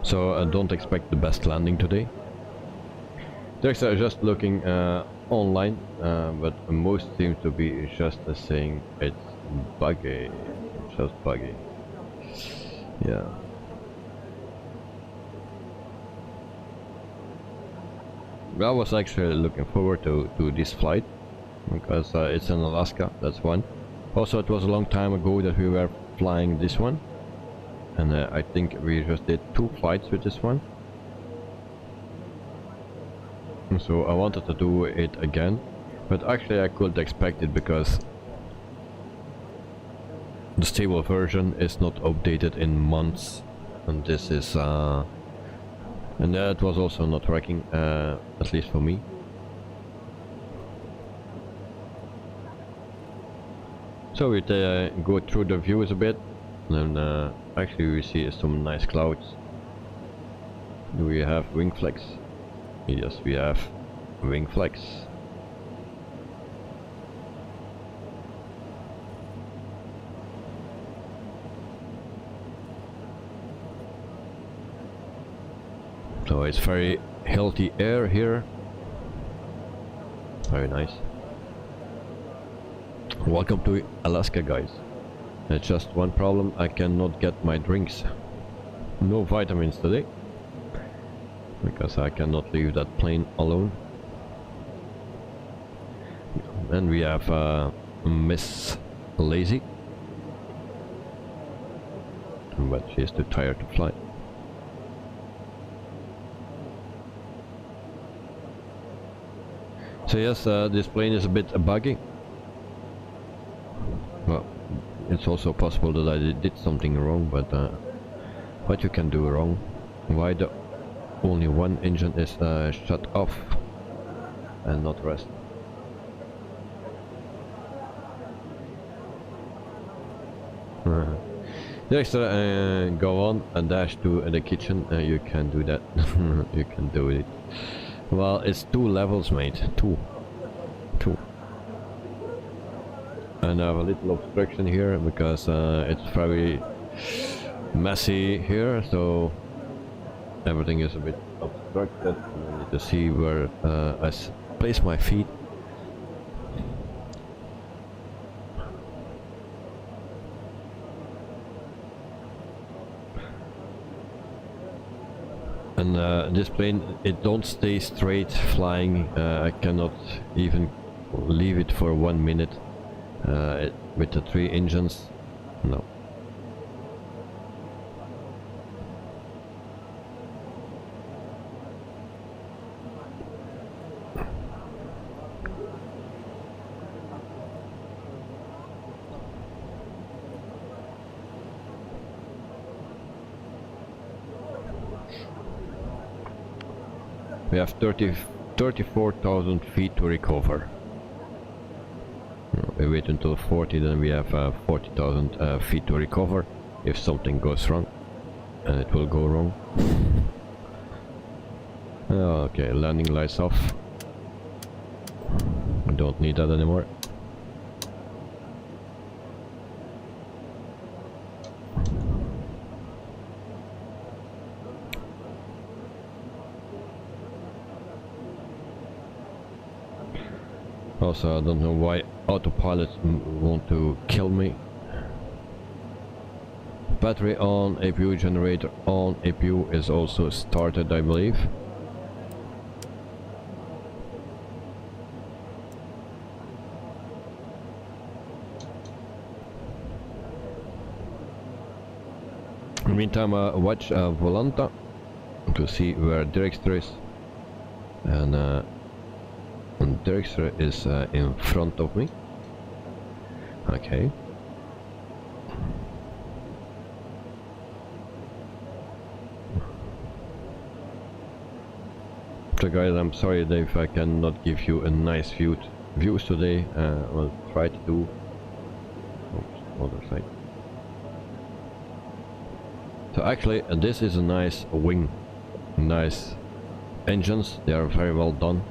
So I don't expect the best landing today. There's just looking online, but most seems to be just saying it's buggy. It's just buggy. Yeah. I was actually looking forward to this flight because it's in Alaska, that's one. Also, it was a long time ago that we were flying this one, and I think we just did 2 flights with this one. So I wanted to do it again, but actually I could expect it because the stable version is not updated in months, and this is and that was also not working, at least for me. So we go through the views a bit, and actually we see some nice clouds. Do we have wing flex? Yes, we have wing flex. So it's very healthy air here. Very nice. Welcome to Alaska, guys. There's just one problem, I cannot get my drinks. No vitamins today, because I cannot leave that plane alone. And we have Miss Lazy, but she's too tired to fly. So yes, this plane is a bit buggy. Well, it's also possible that I did something wrong, but what you can do wrong? Why the only one engine is shut off and not rest? Next, go on and dash to the kitchen. You can do that. You can do it. Well, it's 2 levels, mate. 2. And I have a little obstruction here because it's very messy here, so everything is a bit obstructed. I need to see where I place my feet. this plane, it don't stay straight flying. I cannot even leave it for 1 minute with the 3 engines. No. We have 34,000 feet to recover. We wait until 40, then we have 40,000 feet to recover if something goes wrong, and it will go wrong. Okay, landing lights off. We don't need that anymore. Also, I don't know why autopilot want to kill me. Battery on, APU generator on, APU is also started, I believe. In the meantime, watch Volanta to see where Dirkster is, and Dirkster is in front of me. Okay. So guys, I'm sorry if I cannot give you a nice views today. I'll try to do. Oops, other side. So actually, this is a nice wing, nice engines. They are very well done.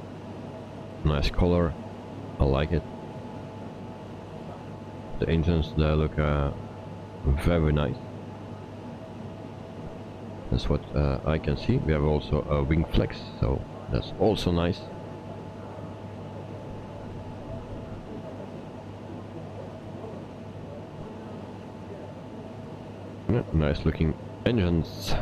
Nice color, I like it. The engines, they look very nice. That's what I can see. We have also a wing flex, so that's also nice. Yeah, nice looking engines.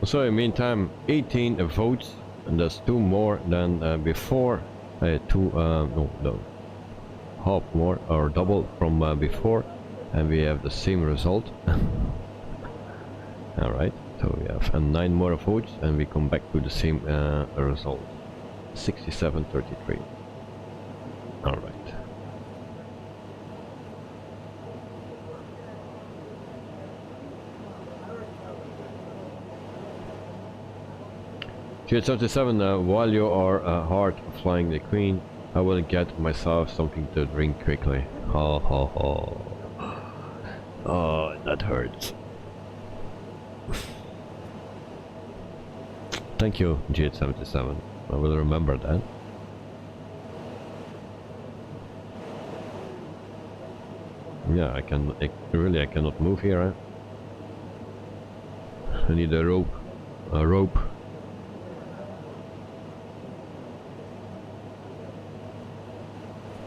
So in the meantime, 18 votes, and that's 2 more than before. No, half more or double from before, and we have the same result. Alright, so we have 9 more votes, and we come back to the same result, 67-33. Alright. G77, while you are hard flying the Queen, I will get myself something to drink quickly. Ho ho ho. Oh, that hurts. Thank you, G77. I will remember that. Yeah, I cannot move here. I need a rope. A rope.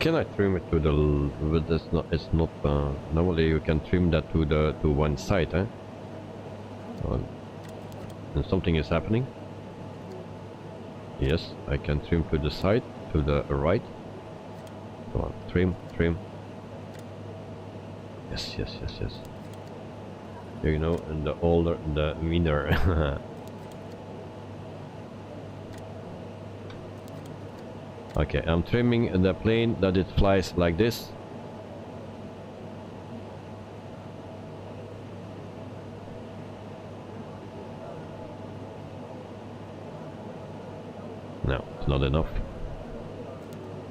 Can I trim it to the? But it's not. It's not. Normally you can trim that to one side, eh? And something is happening. Yes, I can trim to the side, to the right. Come on, trim. Yes. You know, and the older, the meaner. Okay, I'm trimming the plane that it flies like this. No, it's not enough.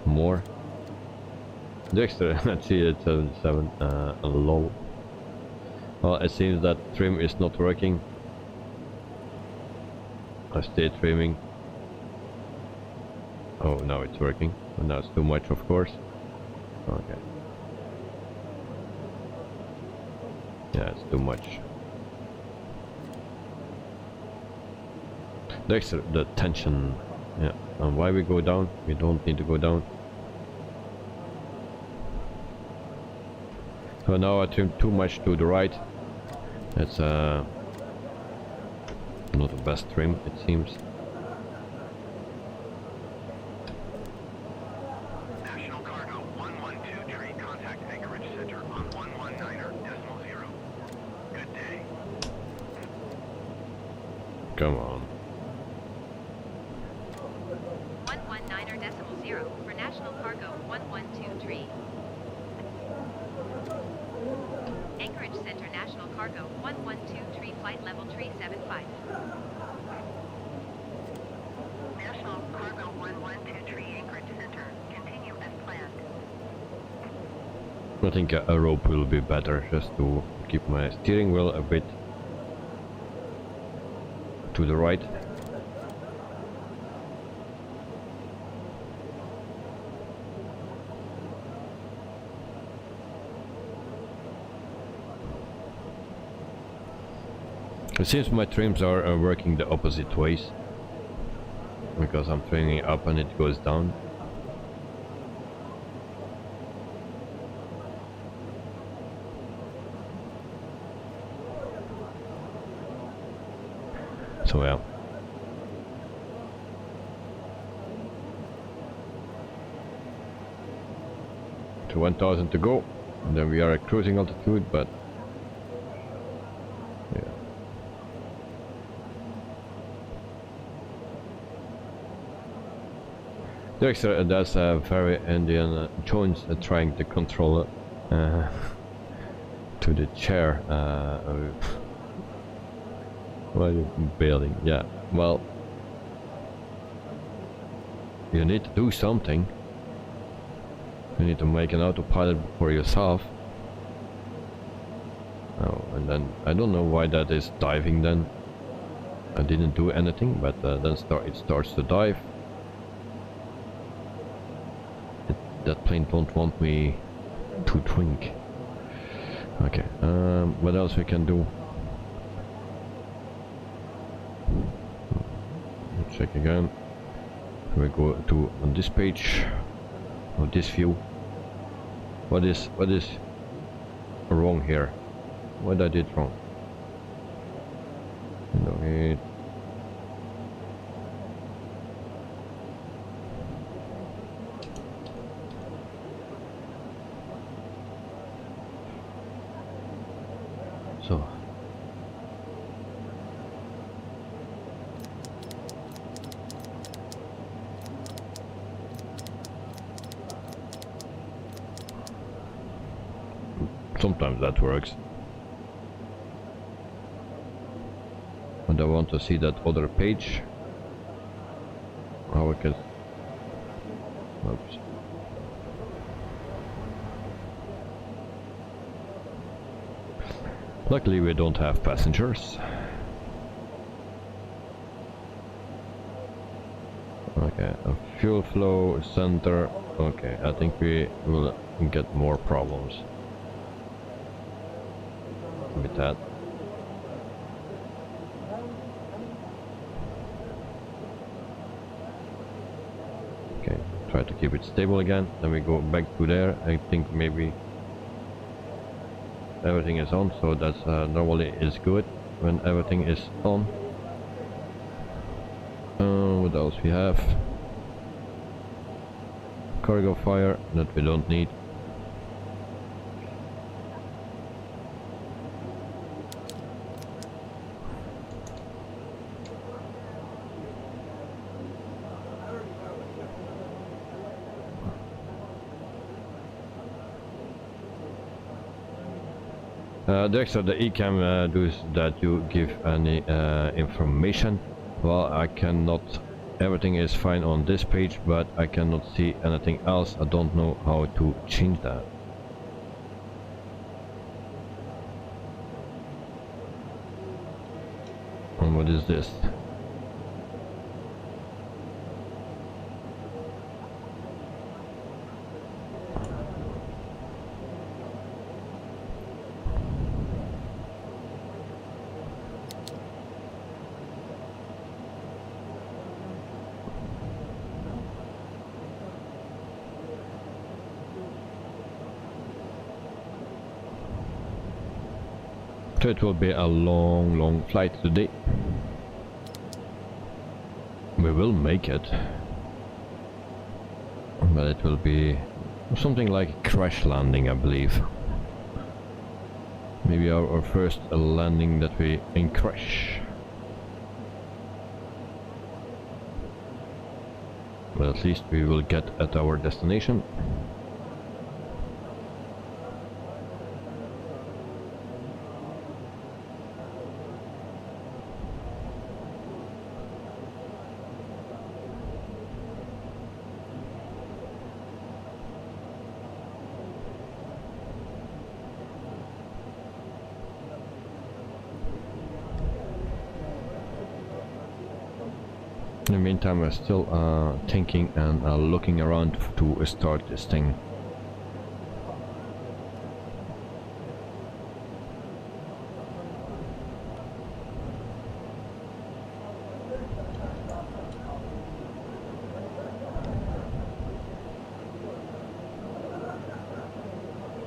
More. Dexter, let's see it, 77, low. Well, it seems that trim is not working. I stay trimming. Oh, now it's working. Now it's too much, of course. Okay. Yeah, it's too much. The tension. Yeah, and why we go down? We don't need to go down. So now I trim too much to the right. It's not the best trim, it seems. National Cargo 112 tree, contact Anchorage Center on 119.0. Good day. Come on. 119.0 for National Cargo 1123. Anchorage Center National Cargo 1123 flight level 375. National Cargo 112 Anchorage Center. Continue as planned. I think a rope will be better, just to keep my steering wheel a bit to the right. It seems my trims are working the opposite ways, because I'm trimming up and it goes down. So yeah. To 1000 to go, and then we are at cruising altitude, but yeah. Dexter does a very Indian Jones trying to control to the chair. What are you building? Yeah, well, you need to do something. You need to make an autopilot for yourself. Oh, and then I don't know why that is diving then. I didn't do anything, but then it starts to dive. That plane don't want me to drink. Okay, what else we can do? Check again. We go to on this page, or this view. What is wrong here? What I did wrong? No, so sometimes that works. And I want to see that other page. How I can... Oops. Luckily we don't have passengers. Okay, a fuel flow center. Okay, I think we will get more problems with that. Okay, try to keep it stable again. Then we go back to there. I think maybe everything is on, so that's normally is good when everything is on. What else we have? Cargo fire that we don't need. Dexter, the eCam does that you give any information. Well, I cannot. Everything is fine on this page, but I cannot see anything else. I don't know how to change that. And what is this? So it will be a long flight today. We will make it, but it will be something like a crash landing, I believe. Maybe our first landing that we in crash. But at least we will get at our destination. In the meantime, we're still thinking and looking around to start this thing.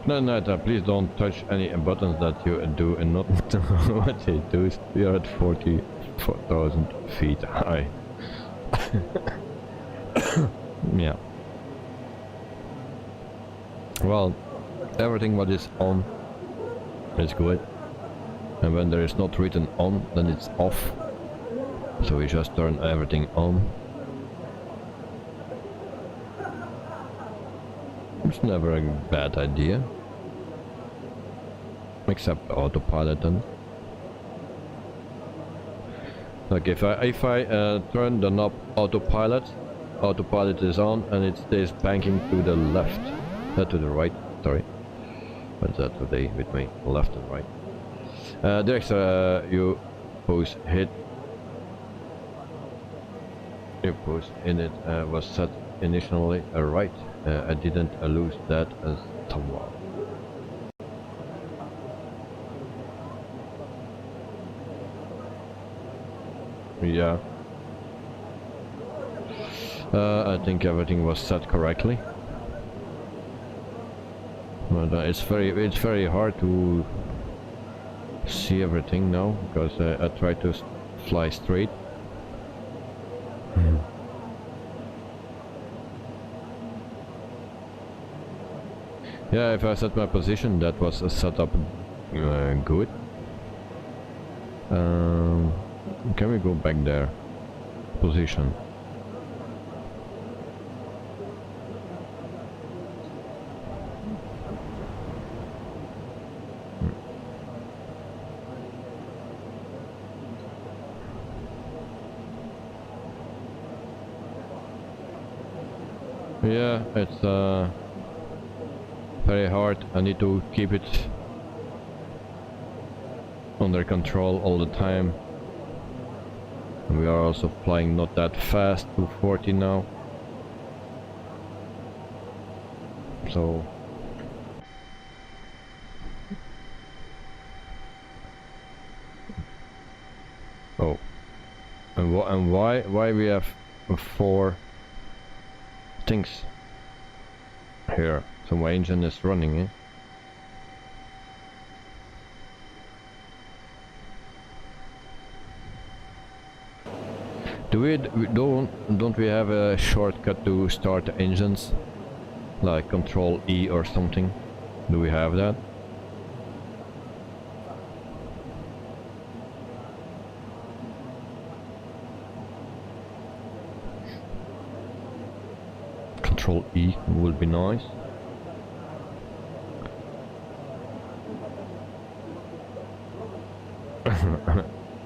No, please don't touch any buttons that you do and not what they do. We are at 44,000 feet high. Yeah. Well, everything what is on is good, and when there is not written on, then it's off. So we just turn everything on. It's never a bad idea, except autopilot then. Like if I turn the knob autopilot is on and it stays banking to the left, to the right. Sorry, what's that today with me? Left and right. You push hit. Your push in it was set initially right. I didn't lose that as well. Yeah. I think everything was set correctly. But it's very hard to see everything now because I try to fly straight. Yeah, if I set my position, that was set up good. Can we go back there? Position. Yeah, it's very hard. I need to keep it under control all the time. And we are also flying not that fast, 240 now. So oh, and why we have 4 things here? So my engine is running, eh? Don't we have a shortcut to start the engines, like Control E or something? Do we have that? Control E would be nice.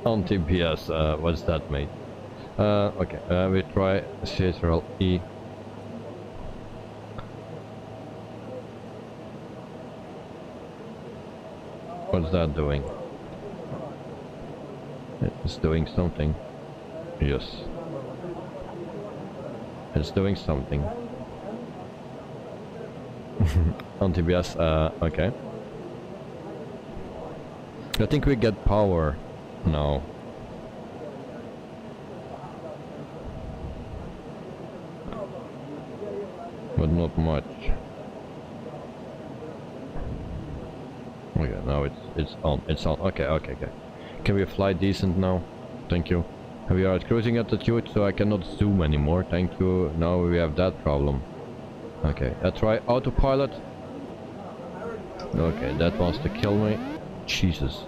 On TPS, what's that, mate? Okay, we try Ctrl E. What's that doing? It's doing something. Yes. It's doing something. On TBS, okay. I think we get power now. But not much. Okay, now it's on. It's on. Okay, okay, okay. Can we fly decent now? Thank you. We are at cruising altitude, so I cannot zoom anymore. Thank you. Now we have that problem. Okay, let's try autopilot. Okay, that wants to kill me. Jesus.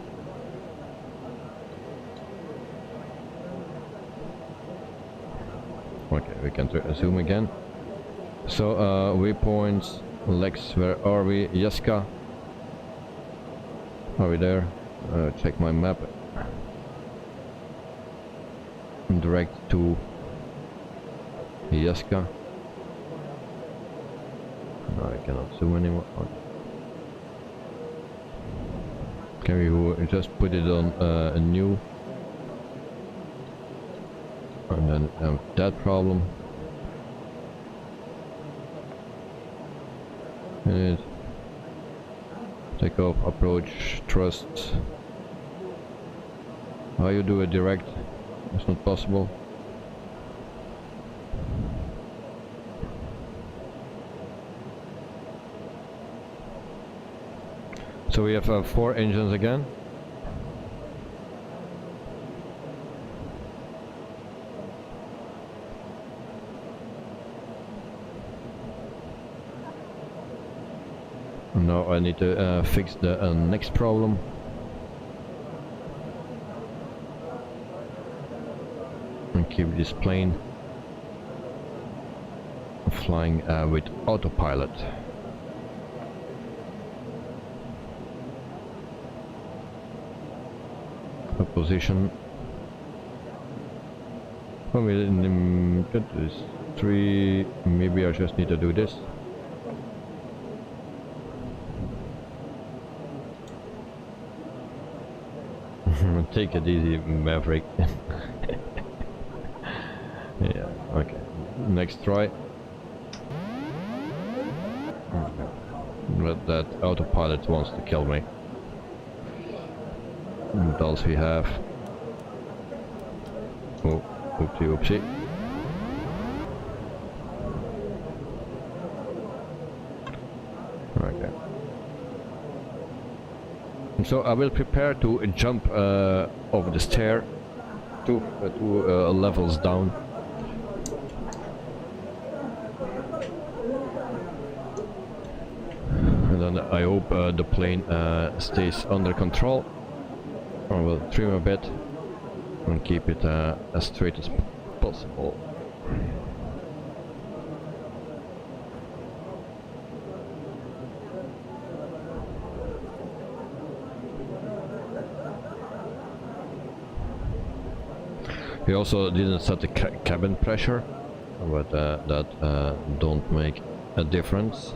Okay, we can zoom again. So, waypoints, Lex, where are we? Jeska. Are we there? Check my map. Direct to Jeska. No, I cannot zoom anymore. Can we just put it on a new? And then that problem. And takeoff, approach, thrust. How you do a direct? It's not possible. So we have 4 engines again. Now I need to fix the next problem. And keep this plane flying with autopilot. Position. Oh, that is 3. Maybe I just need to do this. Take it easy, Maverick. Yeah, okay. Next try. But that autopilot wants to kill me. What else we have? Oh, oopsie oopsie. Okay. So I will prepare to jump over the stair two levels down. And then I hope the plane stays under control. I will trim a bit and keep it as straight as possible. We also didn't set the cabin pressure, but that don't make a difference.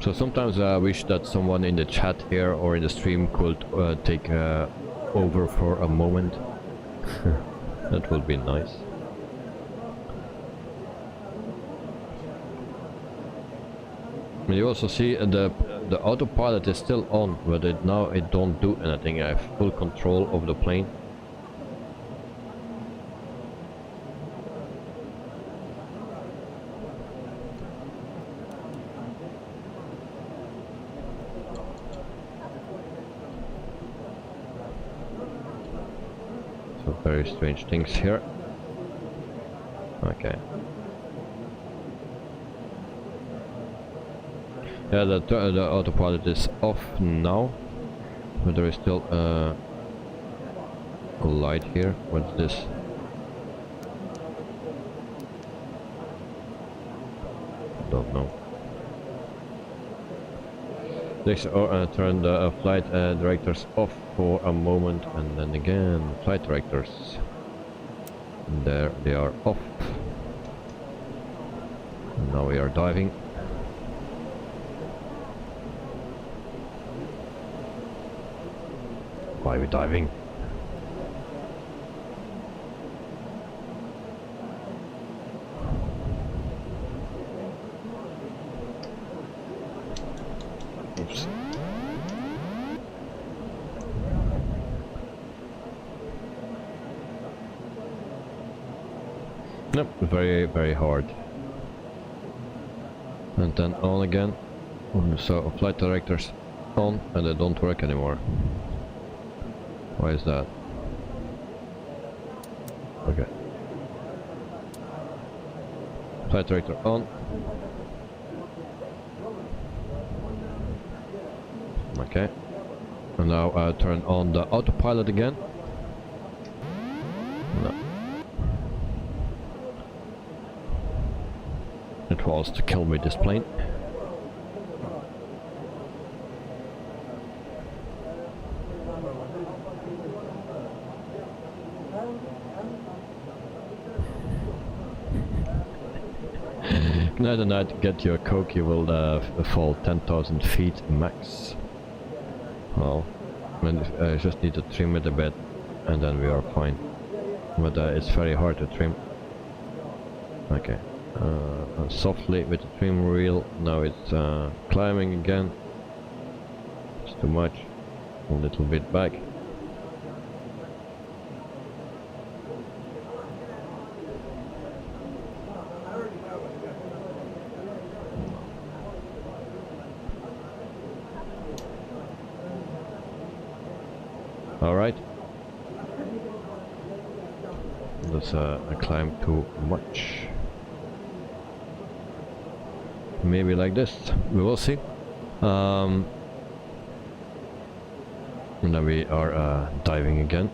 So sometimes I wish that someone in the chat here or in the stream could take over for a moment. That would be nice. And you also see the autopilot is still on, but now it don't do anything. I have full control of the plane. So very strange things here. Okay. Yeah, the autopilot is off now, but there is still a light here. What's this? Don't know. Next, turn the flight directors off for a moment, and then again, flight directors. And there they are off. And now we are diving. Why are we diving? Oops. Nope, very hard. And then on again. So flight directors on and they don't work anymore. Why is that? Okay. Flight director on. Okay. And now turn on the autopilot again. No. It was to kill me, this plane. Night and night, get your coke, you will fall 10,000 feet max. Well, I just need to trim it a bit and then we are fine. But it's very hard to trim. Okay. Softly with the trim wheel. Now it's climbing again. It's too much. A little bit back. Alright. That's a climb too much. Maybe like this, we will see. And then we are diving again.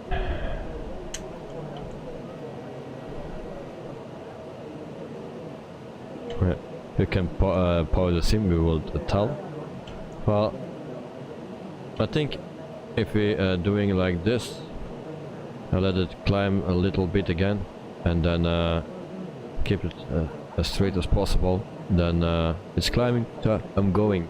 Yeah, you can pause the sim, we will tell. Well, I think if we are doing like this, I'll let it climb a little bit again and then keep it as straight as possible. Then it's climbing, so I'm going.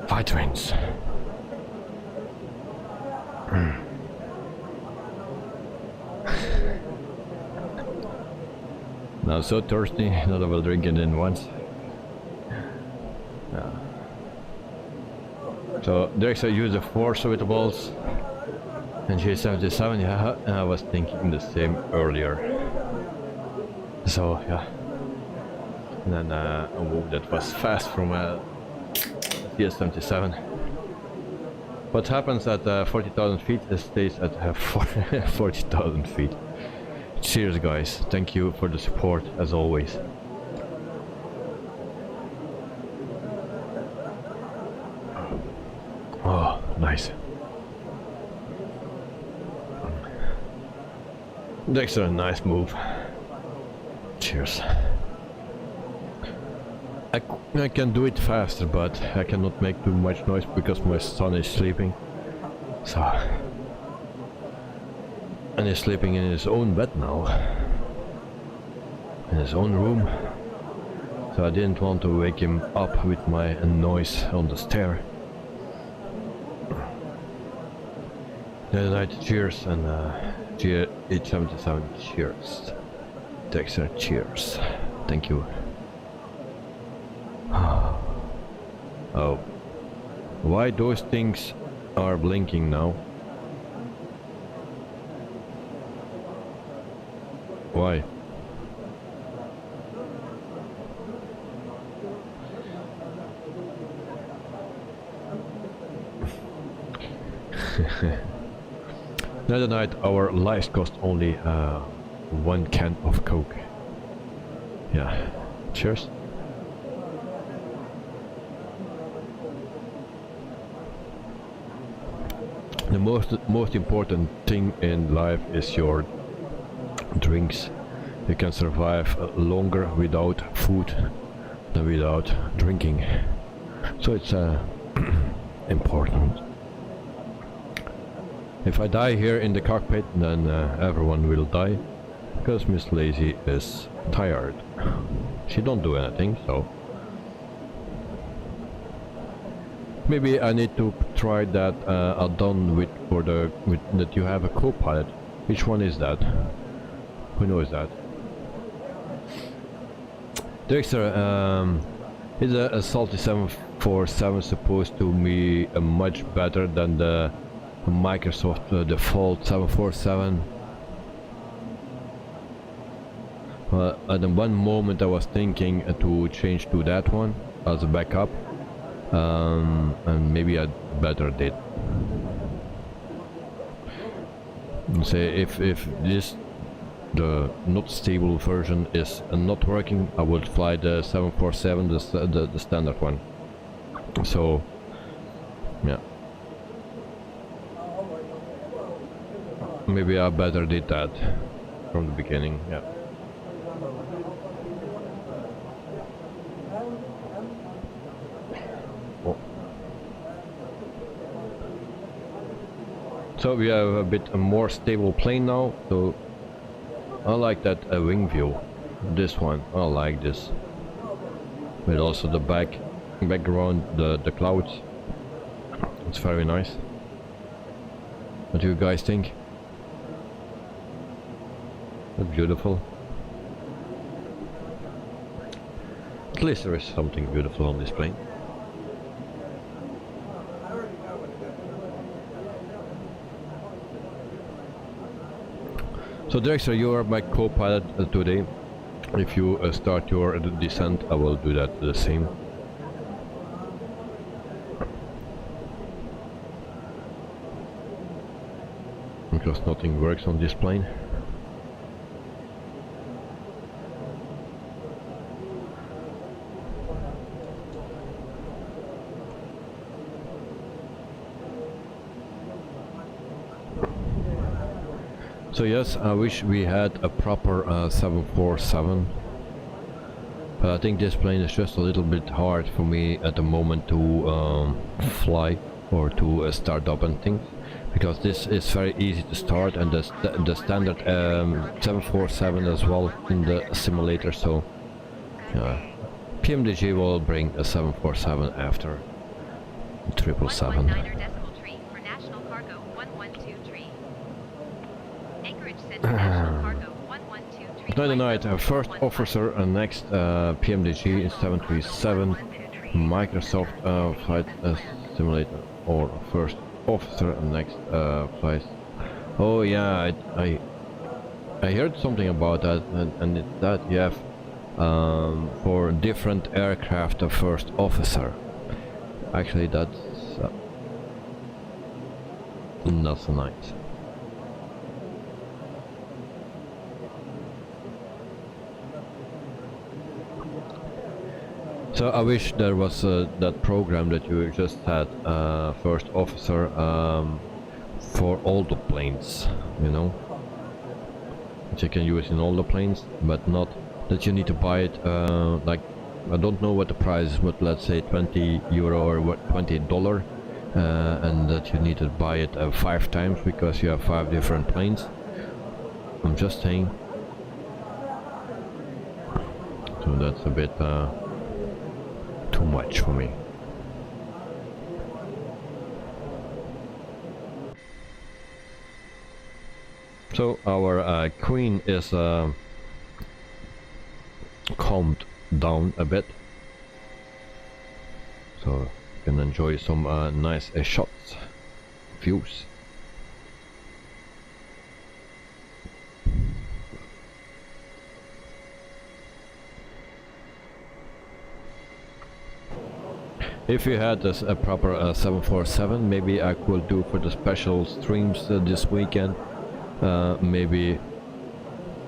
Fight trains. Now so thirsty that I will drink it in once. Yeah. So there's a use of 4 suitables and G77, yeah, and I was thinking the same earlier. So yeah. And then a move that was fast from G77. What happens at 40,000 feet stays at 40,000 feet. Cheers guys, thank you for the support as always. Oh, nice. That's a nice move. Cheers. I can do it faster, but I cannot make too much noise because my son is sleeping. So, and he's sleeping in his own bed now, in his own room. So I didn't want to wake him up with my noise on the stair. Good night, cheers, and G877 cheers. Dexter, cheers. Thank you. Oh, why those things are blinking now? Why? The other night our lives cost only 1 can of Coke. Yeah, cheers. The most important thing in life is your drinks. You can survive longer without food than without drinking. So it's important. If I die here in the cockpit, then everyone will die, because Miss Lazy is tired. She don't do anything, so maybe I need to try that add-on with that you have a co-pilot. Which one is that? Who knows that? Dexter, is a Salty 747 supposed to be much better than the Microsoft default 747? At the one moment I was thinking to change to that one as a backup, and maybe I better did. Say if this the not stable version is not working, I would fly the 747, the standard one. So yeah, maybe I better did that from the beginning. Yeah. Oh. So we have a bit more stable plane now, so I like that wing view. This one, I like this. With also the background, the clouds. It's very nice. What do you guys think? That's beautiful. At least there is something beautiful on this plane. So Dexter, you are my co-pilot today. If you start your descent, I will do that the same. Because nothing works on this plane. So yes, I wish we had a proper 747, but I think this plane is just a little bit hard for me at the moment to fly or to start up and things, because this is very easy to start, and the standard 747 as well in the simulator. So PMDG will bring a 747 after 777. Night night, first officer next PMDG in 737 Microsoft flight simulator, or first officer next flight. Oh yeah, I heard something about that, and it's that you have for different aircraft a first officer. Actually, that's not so nice. So I wish there was that program that you just had, first officer, for all the planes, you know, that you can use in all the planes, but not that you need to buy it, like, I don't know what the price is, but let's say €20 or what, $20, and that you need to buy it 5 times because you have 5 different planes. I'm just saying. So that's a bit too much for me. So our queen is calmed down a bit, so you can enjoy some nice shots, views. If you had a proper 747, maybe I could do for the special streams this weekend, maybe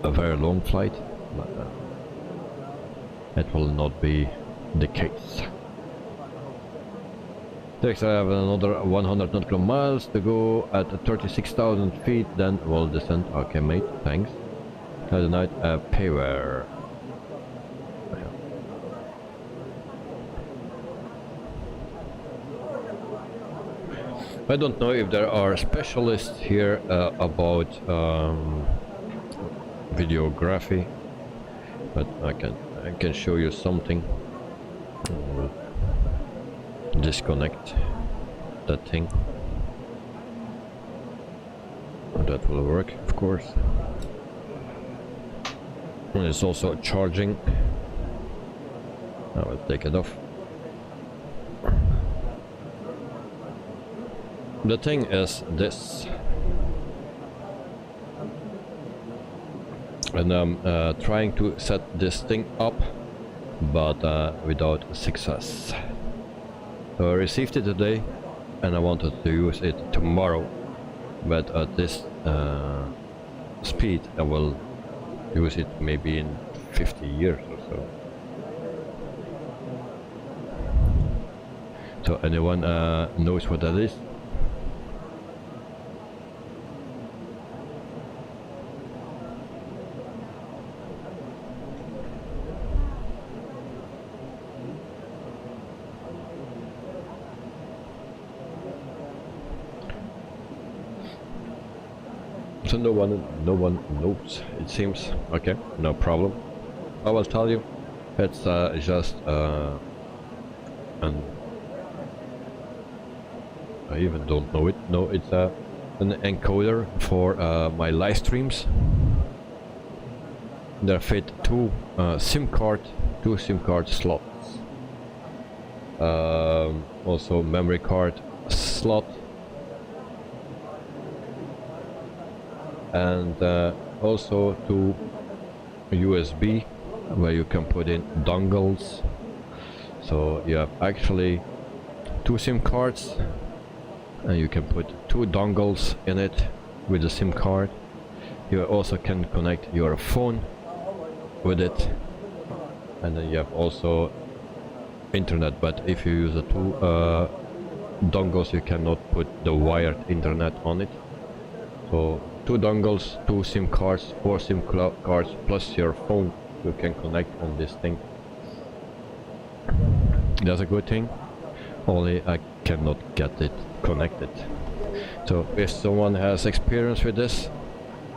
a very long flight, but it will not be the case. Next I have another 100 nautical miles to go at 36,000 feet, then we'll descend. Okay mate, thanks. Have a night, payware. I don't know if there are specialists here about videography, but I can show you something. Disconnect that thing. That will work, of course. And it's also charging. I will take it off. The thing is this, and I'm trying to set this thing up, but without success. So I received it today and I wanted to use it tomorrow, but at this speed I will use it maybe in 50 years or so. So anyone knows what that is? So no one knows, it seems. Okay, no problem. I will tell you. It's just and I even don't know it. No, it's an encoder for my live streams. There fit two SIM card slots. Also memory card slot. And also to USB where you can put in dongles. So you have actually two SIM cards and you can put two dongles in it with the SIM card. You also can connect your phone with it, and then you have also internet, but if you use the two dongles you cannot put the wired internet on it. So two dongles, two SIM cards, four SIM cards plus your phone you can connect on this thing. That's a good thing, only I cannot get it connected. So if someone has experience with this,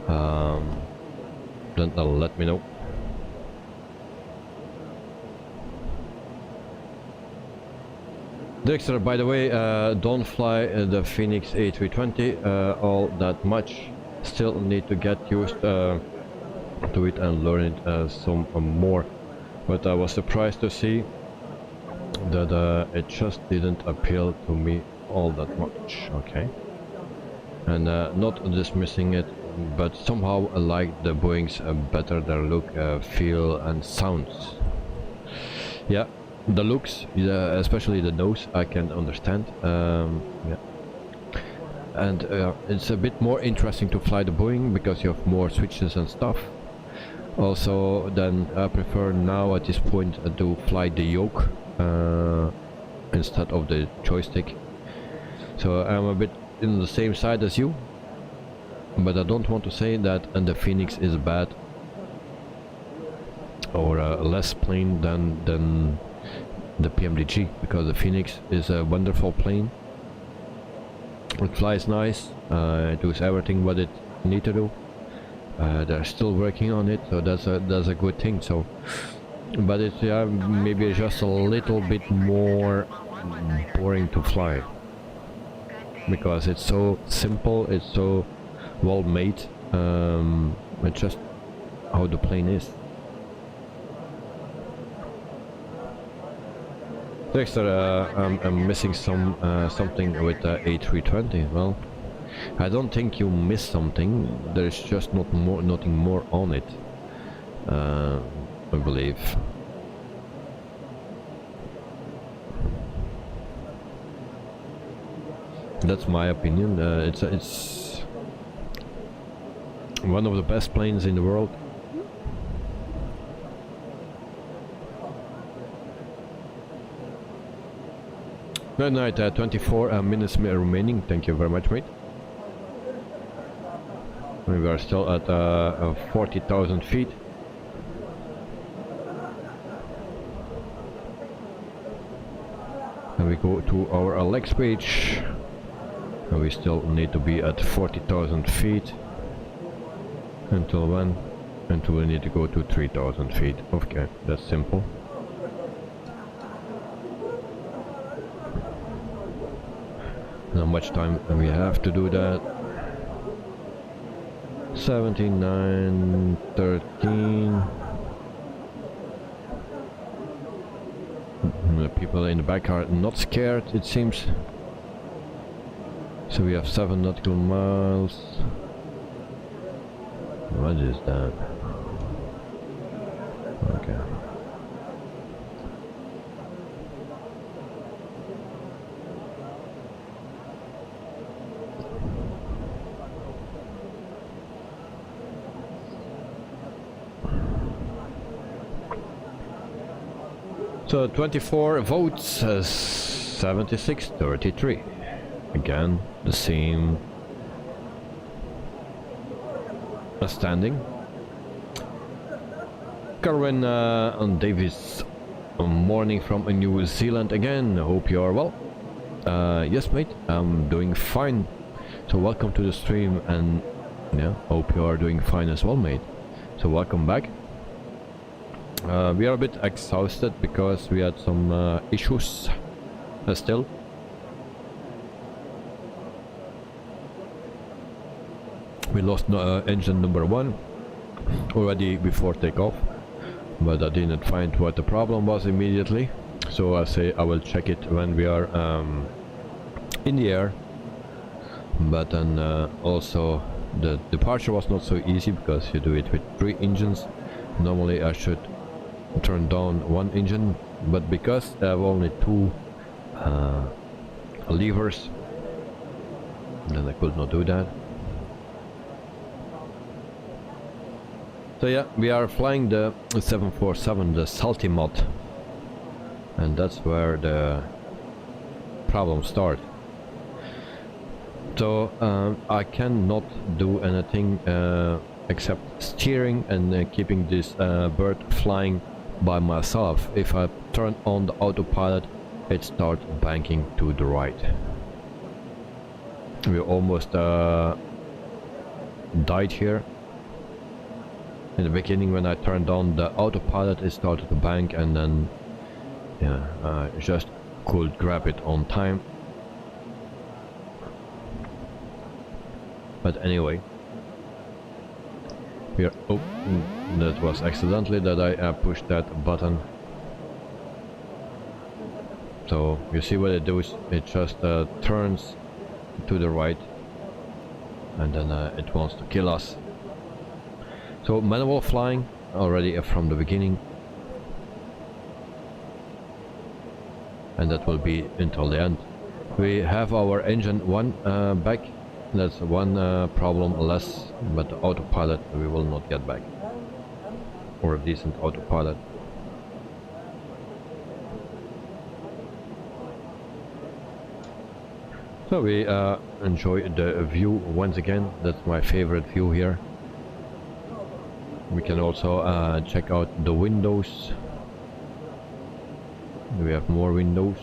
then let me know. Dexter, by the way, don't fly the Phoenix A320 all that much. Still need to get used to it and learn it some more. But I was surprised to see that it just didn't appeal to me all that much. Okay, and not dismissing it, but somehow I like the Boeing's better their look, feel and sounds. Yeah, the looks, especially the nose, I can understand. Yeah, and it's a bit more interesting to fly the Boeing because you have more switches and stuff. Also, then I prefer now at this point to fly the yoke instead of the joystick. So I'm a bit in the same side as you, but I don't want to say that the Phoenix is bad or less plain than the PMDG, because the Phoenix is a wonderful plane. It flies nice, it does everything what it needs to do. They're still working on it, so that's a good thing. So, but it's maybe just a little bit more boring to fly because it's so simple, it's so well made. It's just how the plane is. Dexter, I'm missing something with the A320. Well, I don't think you missed something. There's just nothing more on it, I believe. That's my opinion. It's one of the best planes in the world. Good night. 24 minutes remaining. Thank you very much, mate. We are still at 40,000 feet. And we go to our legs page. And we still need to be at 40,000 feet. Until when? Until we need to go to 3,000 feet. Okay, that's simple. How much time we have to do that? 79, 13. The people in the back are not scared, it seems. So we have 7 nautical miles. What is that? Okay. So 24 votes, 76-33. Again, the same standing. Carwin and Davis, morning from New Zealand again. Hope you are well. Yes, mate, I'm doing fine. So welcome to the stream, and yeah, hope you are doing fine as well, mate. So welcome back. We are a bit exhausted because we had some issues still. We lost engine number 1 already before takeoff, but I didn't find what the problem was immediately. So I say I will check it when we are in the air. But then also the departure was not so easy because you do it with 3 engines. Normally I should turn down 1 engine, but because I have only 2 levers, then I could not do that. So yeah, we are flying the 747, the Salty mod, and that's where the problems start. So I cannot do anything except steering and keeping this bird flying by myself. If I turn on the autopilot, it starts banking to the right. We almost died here. In the beginning, when I turned on the autopilot, it started to bank, and then yeah, I just could grab it on time. But anyway, we are, oh, that was accidentally that I pushed that button. So you see what it does, it just turns to the right, and then it wants to kill us. So manual flying already from the beginning, and that will be until the end. We have our engine 1 back. That's 1 problem less, but the autopilot we will not get back, or a decent autopilot. So we enjoy the view once again. That's my favorite view here. We can also check out the windows. We have more windows.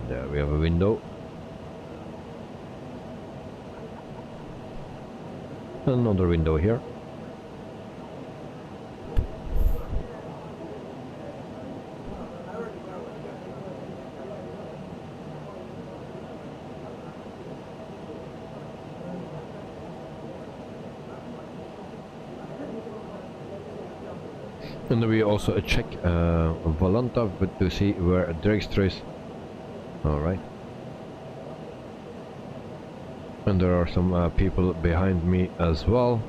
There we have a window. Another window here. And we also check Volanta, but to see where Dragster is. Alright. And there are some people behind me as well.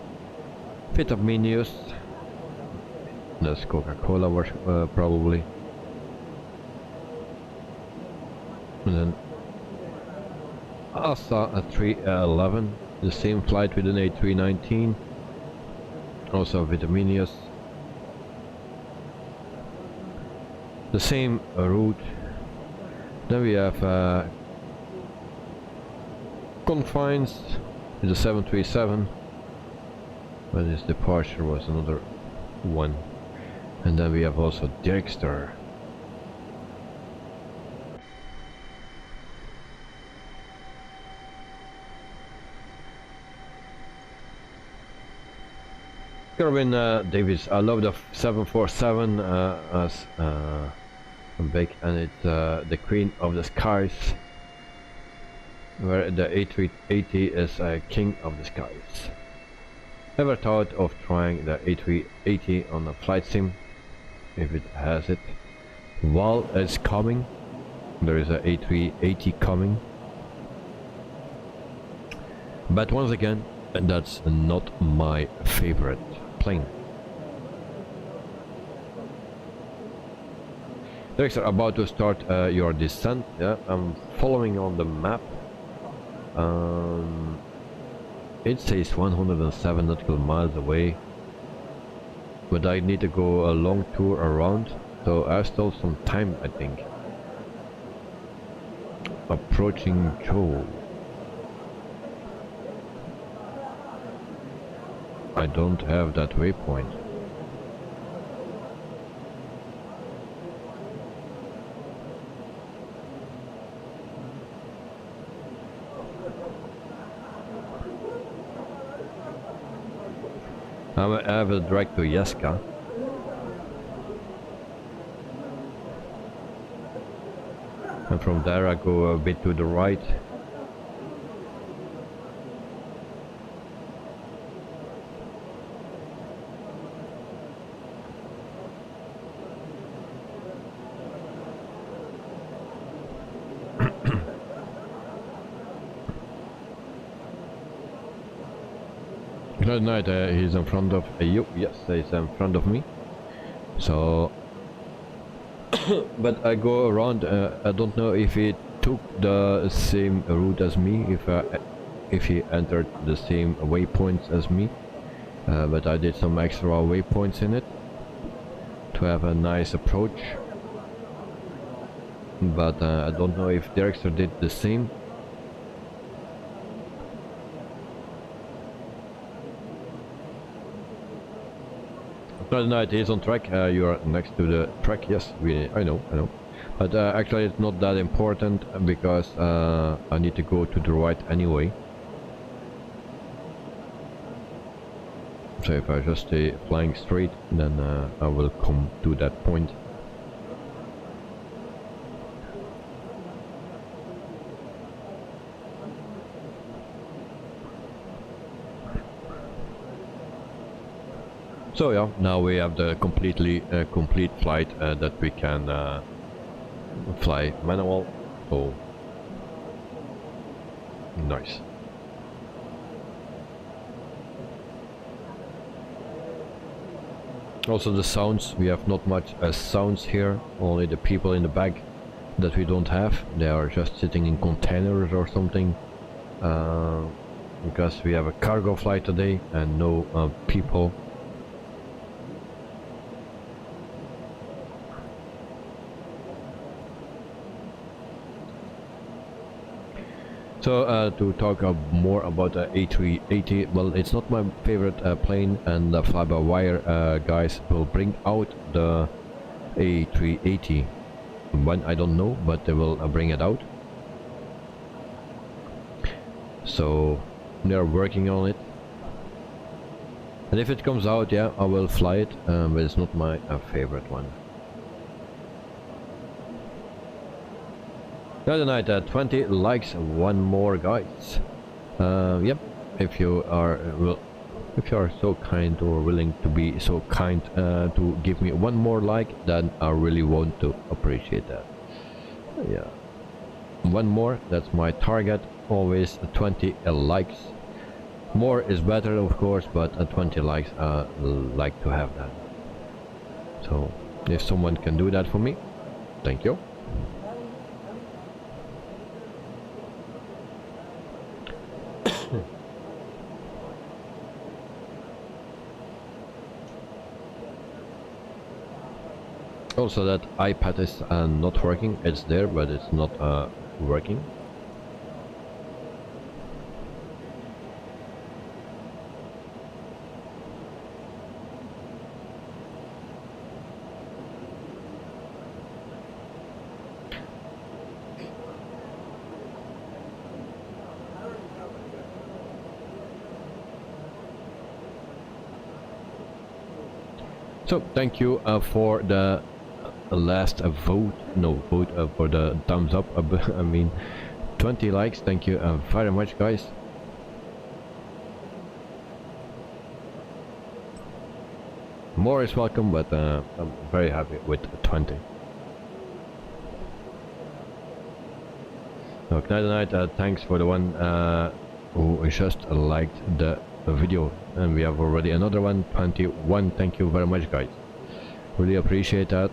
Vitaminius. That's Coca-Cola probably. And then ASA 311, the same flight with an A319, also Vitaminius, the same route. Then we have Confines with the 737, but his departure was another one. And then we have also Dirkster. Kerwin Davis, I love the 747 as big, and it's the queen of the skies, where the A380 is king of the skies. Ever thought of trying the A380 on a flight sim? If it has it, while it's coming, there is a A380 coming, but once again, that's not my favorite plane. Next, about to start your descent. Yeah, I'm following on the map. It says 107 nautical miles away, but I need to go a long tour around, so I still some time, I think. Approaching Joe. I don't have that waypoint. I have a drag to Jeska. And from there I go a bit to the right. Good night, he's in front of you. Yes, he's in front of me. So, but I go around. I don't know if he took the same route as me, if he entered the same waypoints as me. But I did some extra waypoints in it to have a nice approach. But I don't know if Dirkster did the same. Good night, he's on track. You are next to the track. Yes, I know. But actually it's not that important because I need to go to the right anyway. So if I just stay flying straight, then I will come to that point. So yeah, now we have the complete flight that we can fly manual. Oh, nice. Also the sounds, we have not much sounds here, only the people in the back that we don't have. They are just sitting in containers or something, because we have a cargo flight today and no people. So to talk more about the A380, well, it's not my favorite plane, and the fly-by-wire guys will bring out the A380. When, I don't know, but they will bring it out. So they are working on it, and if it comes out, yeah, I will fly it, but it's not my favorite one. The other night, 20 likes, one more, guys. Yep, if you are so kind or willing to be so kind to give me one more like, then I really want to appreciate that. Yeah, one more, that's my target. Always 20 likes. More is better, of course, but 20 likes, I like to have that. So if someone can do that for me, thank you. Also, that iPad is not working. It's there, but it's not working. So thank you for the last vote, for the thumbs up. I mean 20 likes. Thank you very much, guys. More is welcome, but I'm very happy with 20. So Night, thanks for the one who just liked the video, and we have already another one, 21. Thank you very much, guys, really appreciate that.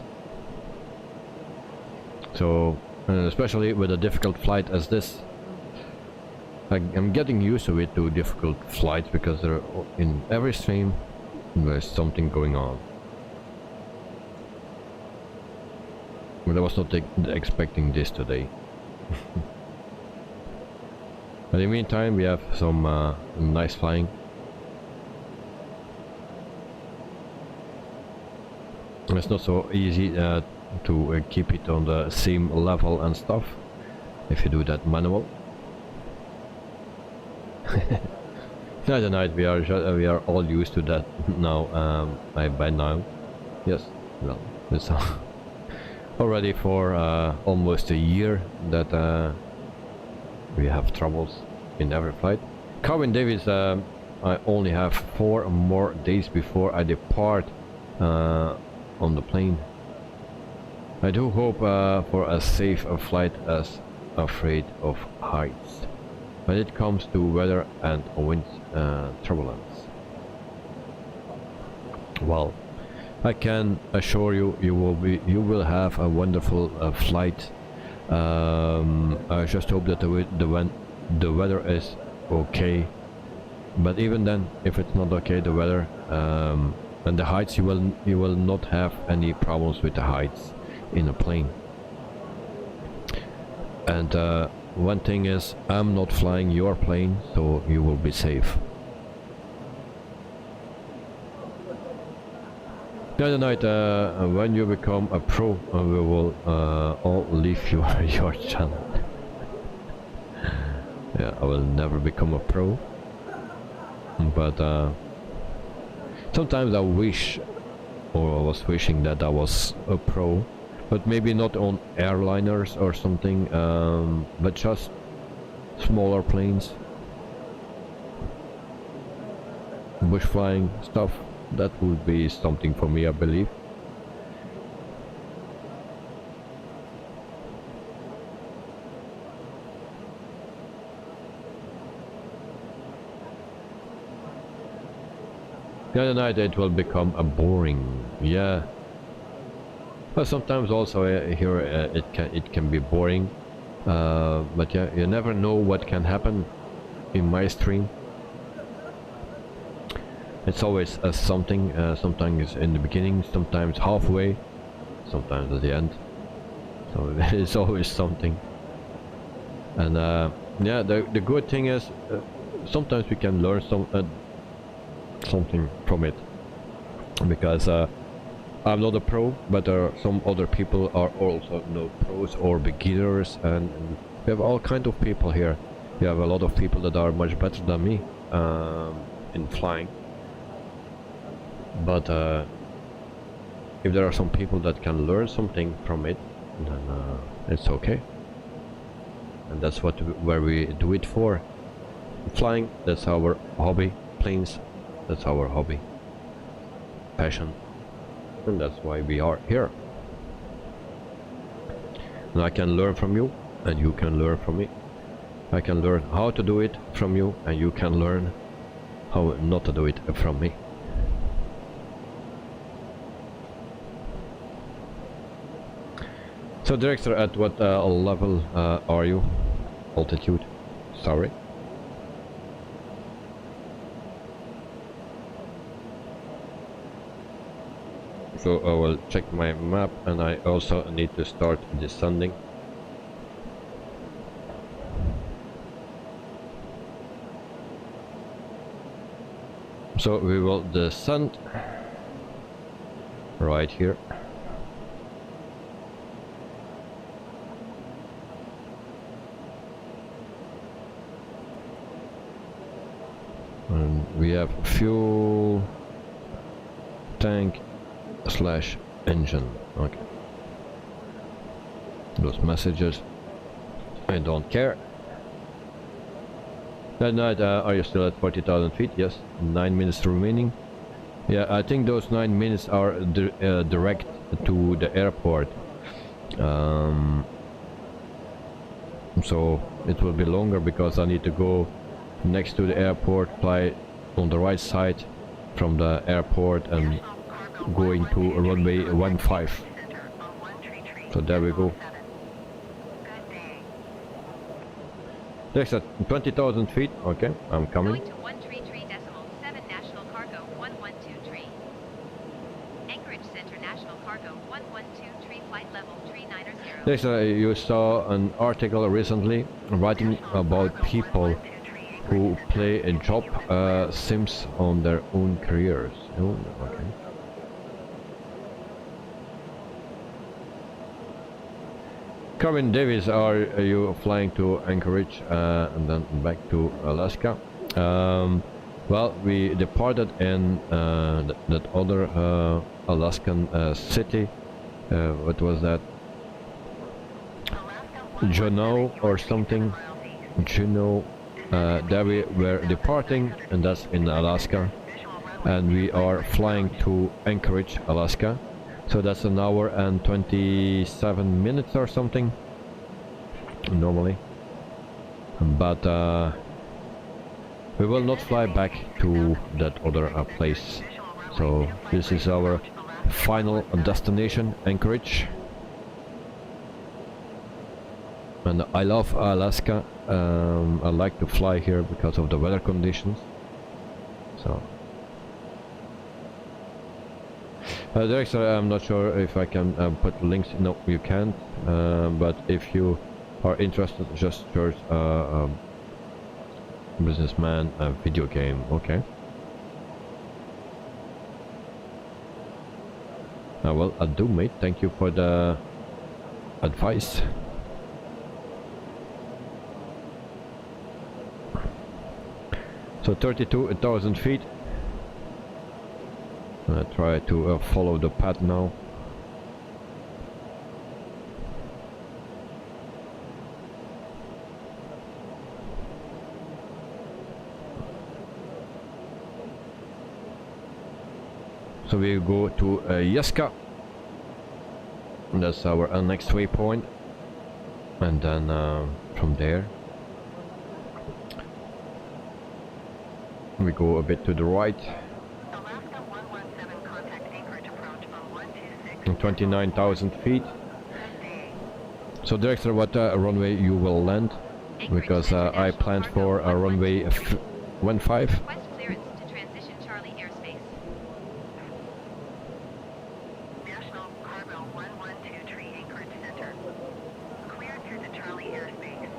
So especially with a difficult flight as this, I'm getting used to it, to difficult flights, because there are, in every stream there's something going on. But I was not expecting this today. But in the meantime, we have some nice flying. It's not so easy to keep it on the same level and stuff if you do that manual. Night, we are all used to that now. By now, yes. Well, it's already for almost a year that we have troubles in every flight. Carwin Davis, I only have 4 more days before I depart on the plane. I do hope for a safe flight, as afraid of heights when it comes to weather and wind turbulence. Well, I can assure you, you will have a wonderful flight. I just hope that the weather is okay. But even then, if it's not okay, the weather and the heights, you will not have any problems with the heights in a plane. And one thing is, I'm not flying your plane, so you will be safe. The other night, when you become a pro, we will all leave your channel. Yeah, I will never become a pro, but sometimes I wish, or I was wishing that I was a pro, but maybe not on airliners or something, but just smaller planes, bush flying stuff. That would be something for me, I believe. The other night it will become a boring, yeah. But sometimes also here it can be boring, but yeah, you never know what can happen in my stream. It's always something, sometimes in the beginning, sometimes halfway, sometimes at the end. So it's always something. And yeah, the good thing is sometimes we can learn something from it, because I'm not a pro, but some other people are also no pros or beginners, and we have all kind of people here. We have a lot of people that are much better than me in flying. But if there are some people that can learn something from it, then it's okay. And that's where we do it for. Flying, that's our hobby. Planes, that's our hobby. Passion. And that's why we are here. And I can learn from you, and you can learn from me. I can learn how to do it from you, and you can learn how not to do it from me. So director, at what level are you? Altitude? Sorry. So I will check my map, and I also need to start descending. So we will descend right here. And we have fuel tank slash engine. Okay. Those messages, I don't care. That night, are you still at 40,000 feet? Yes. 9 minutes remaining. Yeah, I think those 9 minutes are direct to the airport. So it will be longer because I need to go next to the airport, fly on the right side from the airport and going to runway 15. So there we go. Next at 20,000 feet. Okay, I'm coming. Going to 133.7 National Cargo 112 Anchorage Center National Cargo 112 flight level 390. Next, you saw an article recently writing about people who play a job sims on their own careers. Oh, okay. Kevin Davis, are you flying to Anchorage and then back to Alaska? Well, we departed in that other Alaskan city. What was that? Juneau or something. Juneau. There we were departing, and that's in Alaska. And we are flying to Anchorage, Alaska. So that's an hour and 27 minutes or something, normally. But we will not fly back to that other place. So this is our final destination, Anchorage. And I love Alaska. I like to fly here because of the weather conditions. So. Director, I'm not sure if I can put links. No, you can't. But if you are interested, just search businessman video game. Okay. Well, I do, mate. Thank you for the advice. So 32,000 feet. I try to follow the path now. So we go to Yeska. That's our next waypoint, and then from there we go a bit to the right. 29,000 feet. So director, what runway you will land? Because I planned for a runway 15. Request clearance to transition Charlie airspace. National Cargo 112 Anchorage Center. Cleared through the Charlie airspace.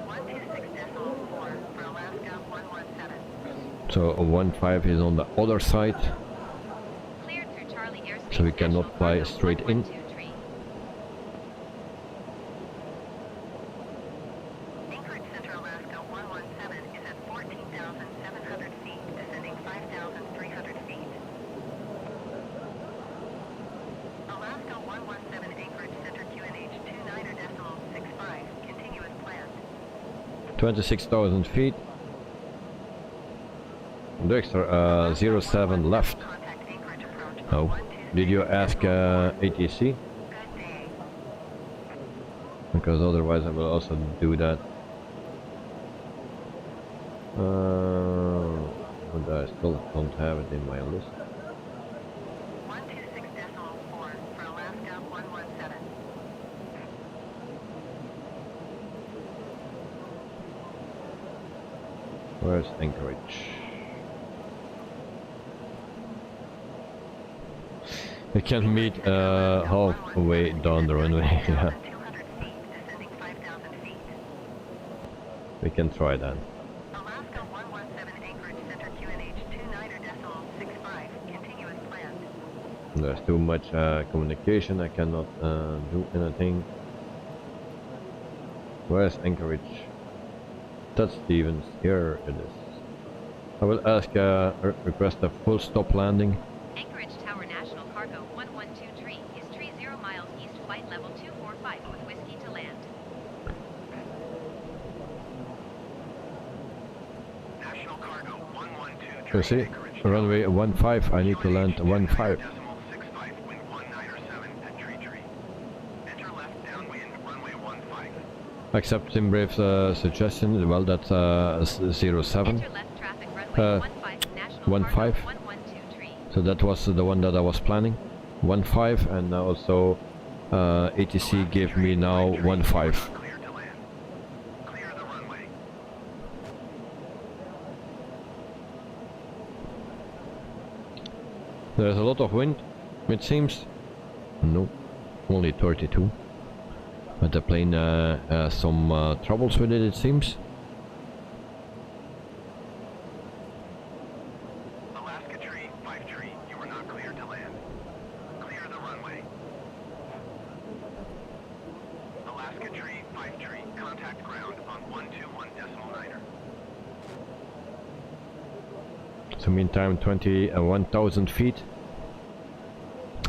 126.4 for Alaska 117. So 15 is on the other side. Cleared through Charlie airspace. So we cannot National fly Cargo straight in. 123. Anchorage Center, Alaska 117 is at 14,700 feet, descending 5,300 feet. Alaska 117 Anchorage Center QNH 29.65, continue as planned. 26,000 feet. Dexter, 07 left. Contact Anchorage approach. Oh, did you ask ATC? Good day. Because otherwise I will also do that. But I still don't have it in my list. 126.4 for Alaska 117. Where's Anchorage? We can meet halfway down the runway. Yeah, 200 feet, descending 5,000 feet. we can try that. Alaska 117 Anchorage Center QNH 29.65, continuous planned. There's too much communication, I cannot do anything. Where's Anchorage? That's Stevens, here it is. I will ask request a full stop landing. Anchorage Tower National Cargo 1123 is 30 miles east, flight level 245 with whiskey to land. National Cargo 112 You see, runway 15, I need to land 15. .65, wind 1907 at tree. Enter left downwind, runway 15. Accept Simbrave's suggestion, well that's 07. Enter left traffic runway 15 National 15. Cargo 1123. So that was the one that I was planning. 15, and also ATC gave me now 15. Clear to land. Clear the runway. There's a lot of wind, it seems. No, only 32. But the plane has some troubles with it seems. Alaska tree, 5 tree, you are not cleared to land. Clear the runway. Alaska tree, 5 tree, contact ground on 121.9er. So meantime 21,000 feet.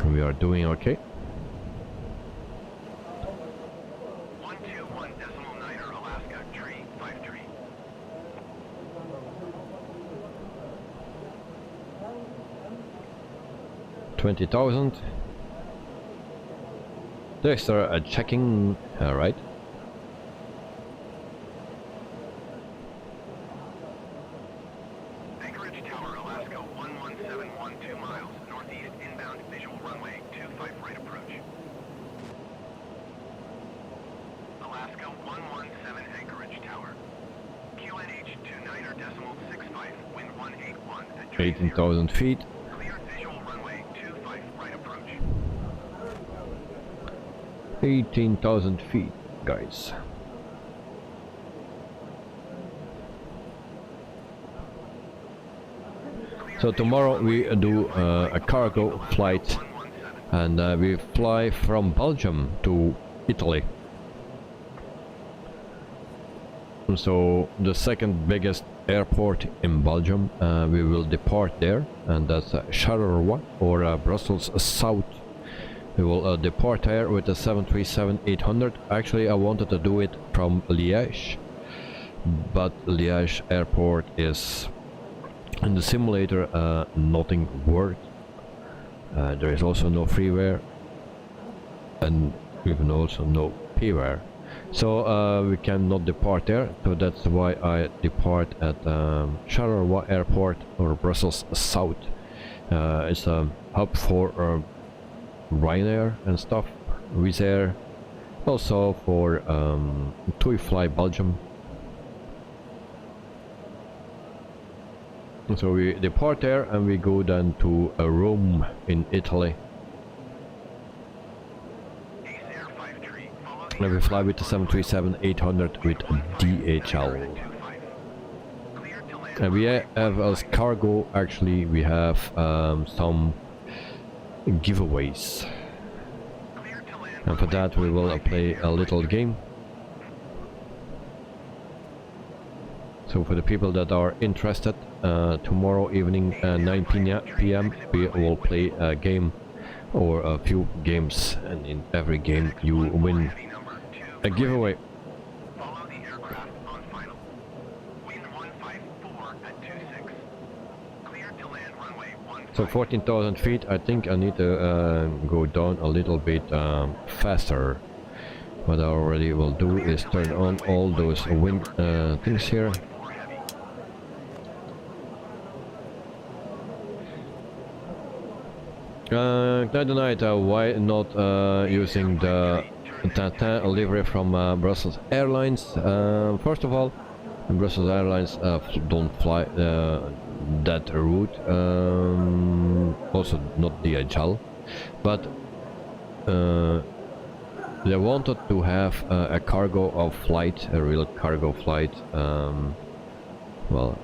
We are doing okay. 121.9er, Alaska tree, 5 tree. $20,000. Dexter checking. Alright. Anchorage Tower, Alaska 11712 miles, northeast inbound visual runway 25 right approach. Alaska 117 Anchorage Tower. QNH 29.65, wind 181 at tree 18,000 feet. Cleared visual runway 25 right approach. 18,000 feet, guys. So tomorrow we do a cargo flight, and we fly from Belgium to Italy. So the second biggest airport in Belgium, we will depart there, and that's Charleroi or Brussels South. We will depart there with the 737-800. Actually I wanted to do it from Liège, but Liège airport is in the simulator nothing worked. There is also no freeware and even also no payware, so we cannot depart there. So that's why I depart at Charleroi airport or Brussels South. It's a hub for Ryanair and stuff, Wizz Air, also for TUI Fly Belgium. So we depart there and we go then to Rome in Italy. And we fly with the 737-800 with DHL. And we have as cargo, actually we have some giveaways. And for that we will play a little game. So for the people that are interested, tomorrow evening 9 p.m. we will play a game or a few games, and in every game you win a giveaway. Follow the aircraft on final. Wind 154 at 26. Cleared to land runway 15. So 14,000 feet, I think I need to go down a little bit faster. What I already will do is turn on all those wind things here. Tonight, why not using the Tintin livery from Brussels Airlines? First of all, Brussels Airlines don't fly that route, also not DHL. but they wanted to have a cargo of flight, a real cargo flight. Well,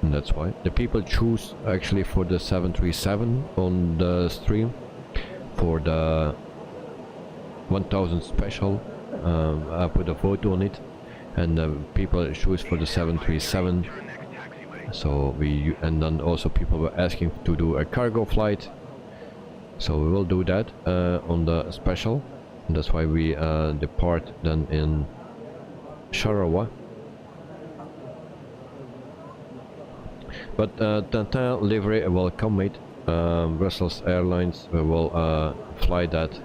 that's why the people choose actually for the 737 on the stream, for the 1000 special. I put a photo on it, and people choose for the 737. So and then also people were asking to do a cargo flight, so we will do that on the special. And that's why we depart then in Charleroi. But Tintin livery will come, mate. Brussels Airlines will fly that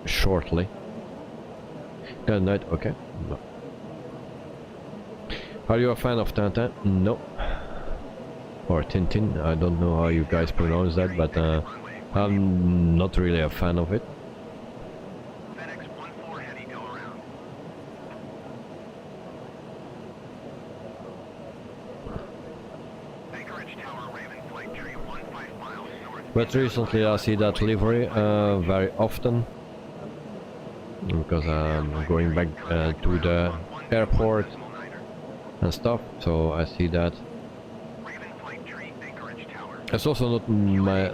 shortly. Good night. Okay. No. Are you a fan of Tintin? No. Or Tintin? I don't know how you guys pronounce that, but I'm not really a fan of it. FedEx 14 heavy go around. Anchorage Tower, Raven Flight Tree 15 miles north. But recently I see that livery very often, because I'm going back to the airport and stuff, so I see that. It's also not my,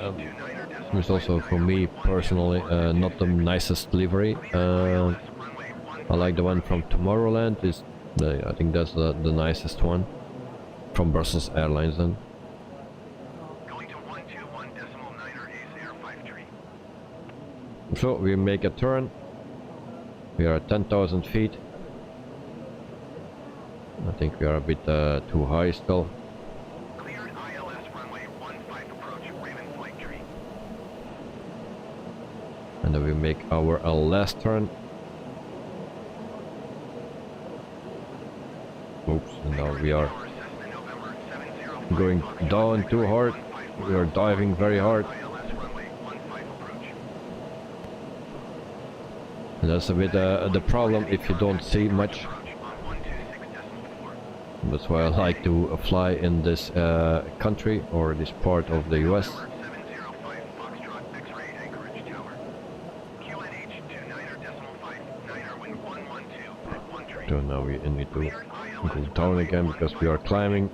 it's also for me personally not the nicest livery. I like the one from Tomorrowland. I think that's the nicest one from Brussels Airlines then. So we make a turn. We are at 10,000 feet. I think we are a bit too high still. Cleared ILS runway 15 approach, Raven Flight Tree. And then we make our last turn. Oops, and now we are going down too hard. We are diving very hard. And that's a bit the problem if you don't see much. That's why I like to fly in this country or this part of the US. So now we need to go down again because we are climbing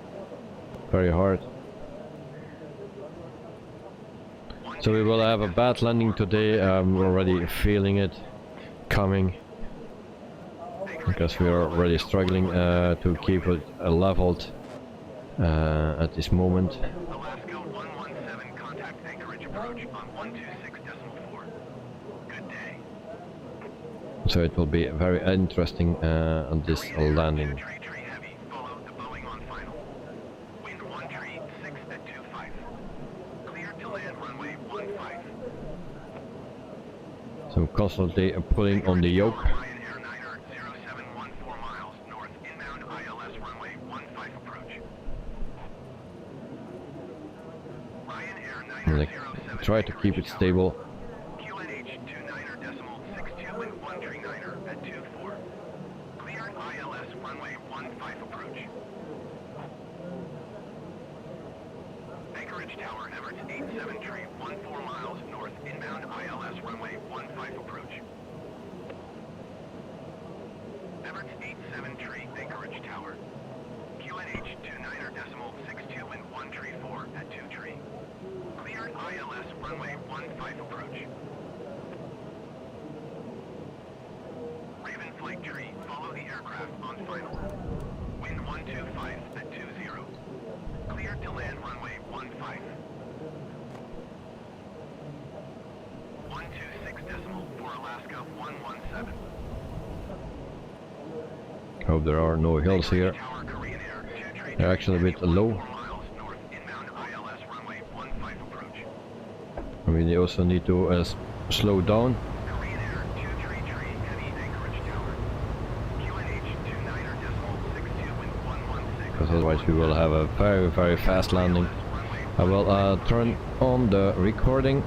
very hard. So we will have a bad landing today. I'm already feeling it coming, because we are already struggling to keep it leveled at this moment. Alaska 117, contact Anchorage approach on 126.4. Good day. So it will be very interesting on this landing. Tree heavy, follow the Boeing on final. Wind 1 tree 6 at 25. Cleared to land runway 15. So constantly pulling on the yoke. Ryan Air Niner 0714 miles north, inbound ILS runway 15 approach. Ryan Air Niner Like, 07 try to keep it stable. QNH 29.62 and 1 tree niner at 24. Cleared ILS runway 15 approach. Anchorage Tower, Everett 87 tree 14 miles north, inbound ILS runway 15 approach. Everett 87 tree, Anchorage Tower. QNH 29.62 and 1 tree 4 at 2 tree. Cleared ILS runway 15 approach. Raven Flight Tree, follow the aircraft on final. Wind 125 at 20. Cleared to land runway 15. 126 for Alaska 117. Hope there are no hills here. Tower, Korean Air, 2 tree They're actually a bit low. 4 miles north, inbound ILS runway 15 approach. I mean, you also need to slow down. Korean Air 2 tree heavy Anchorage Tower. QNH 29.62 and 116. Because otherwise we will have a very fast landing. I will turn on the recording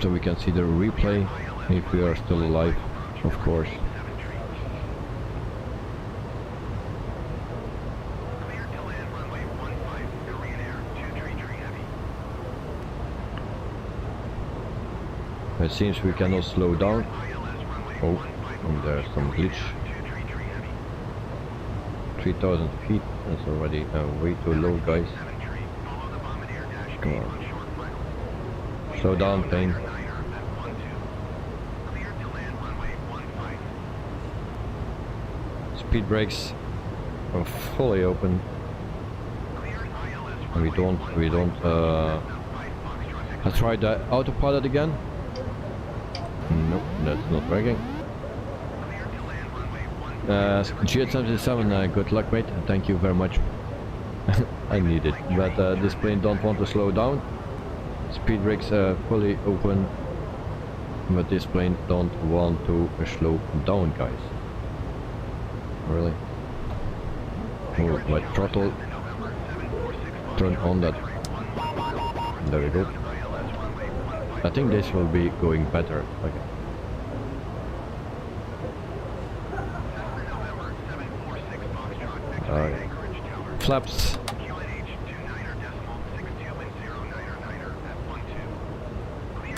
so we can see the replay if we are still alive, of course. Cleared to land runway 15. Korean Air 2 tree It seems we cannot slow down. Oh, and there's some glitch. 3,000 feet, that's already way too low, guys. Come on. Slow down, plane. Speed brakes are fully open. We don't I tried the autopilot again. Nope, that's not working. G77, good luck, mate. Thank you very much. I need it, but this plane don't want to slow down. Speed brakes are fully open, but this plane don't want to slow down, guys. Really? Oh, my throttle. Turn on that. There we go. I think this will be going better. Okay. Flaps.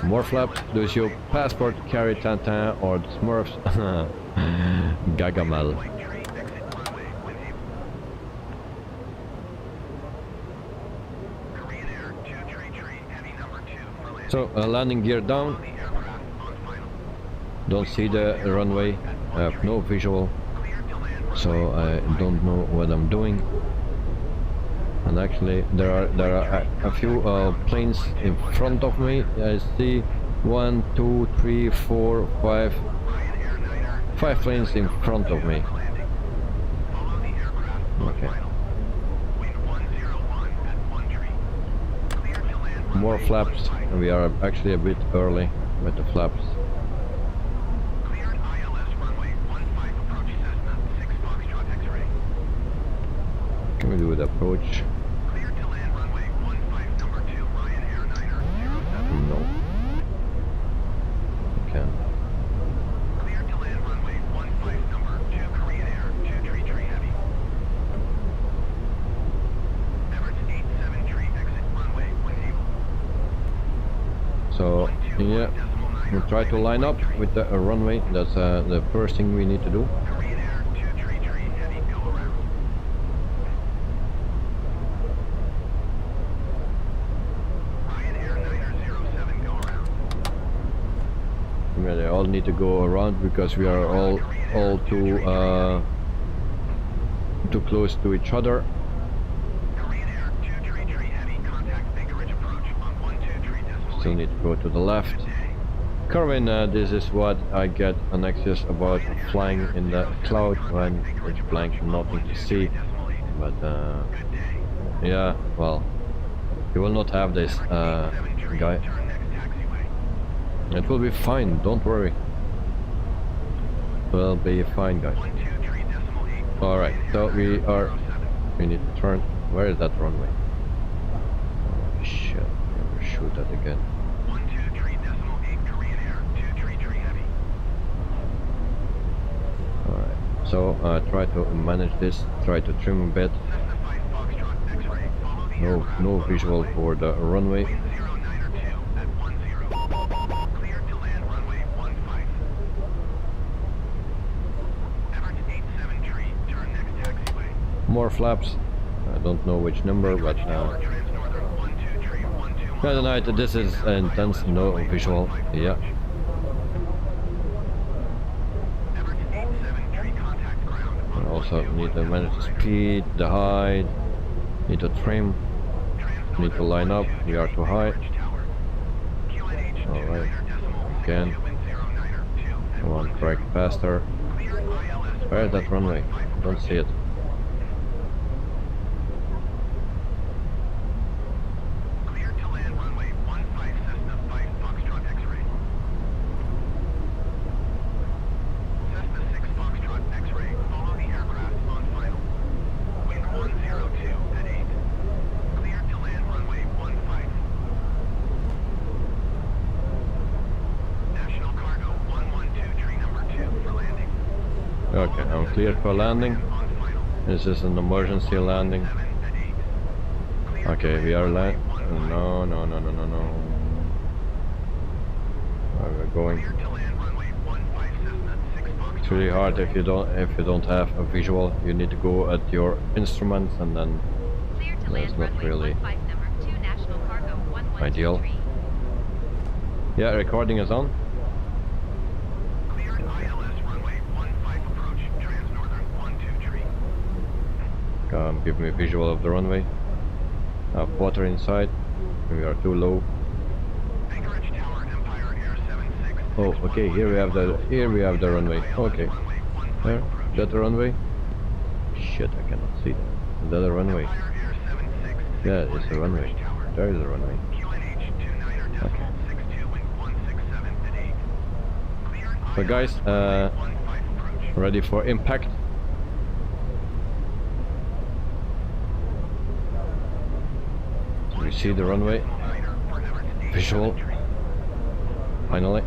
More flaps. Does your passport carry Tintin or Smurfs? Gagamel. So landing gear down. Don't see the runway. I have no visual, so I don't know what I'm doing. And actually, there are a few planes in front of me. I see 1, 2, 3, 4, 5 planes in front of me. Okay. More flaps. We are actually a bit early with the flaps. Can we do the approach? No. We can. So yeah, we'll try to line up with the runway. That's the first thing we need to do. Yeah, they all need to go around because we are all too close to each other. Still need to go to the left. Corwin, this is what I get an excess about flying in the cloud when it's blank, nothing to see. But yeah, well, you will not have this, guy. It will be fine, don't worry. Will be fine, guys. Alright, so we need to turn. Where is that runway? Oh shit, never shoot that again. 123.8 Korean Air, 233 heavy. Alright, so try to manage this, try to trim a bit. No visual for the runway. More flaps. I don't know which number, but tonight this is intense. No visual. Yeah. And also need to manage the speed, the height. Need to trim. Need to line up. We are too high. All right. Again. Come on, correct faster. Where is that runway? Don't see it. Okay, I'm clear for landing. This is an emergency landing. Okay, we are No. where we're going. Clear to land runway 15 Cessna 6 Foxtrot. It's really hard if you don't have a visual. You need to go at your instruments, and then Clear to that's land not runway really 15 number 2 National Cargo 1123. ideal. Yeah, recording is on. Cleared ILS runway 15 approach, Trans-Northern 123. Give me a visual of the runway. Water inside. We are too low. Anchorage Tower, Empire Air 76. Oh, okay. Here we have the runway. Okay. There. Is that the runway? Shit, I cannot see that. Is that the runway? Empire Air 76. Yeah, it's the runway. There is the runway. QNH 29.62 wind 167 at 8. Cleared So guys, 15 approach. ready for impact. We see the runway. Visual. Finally.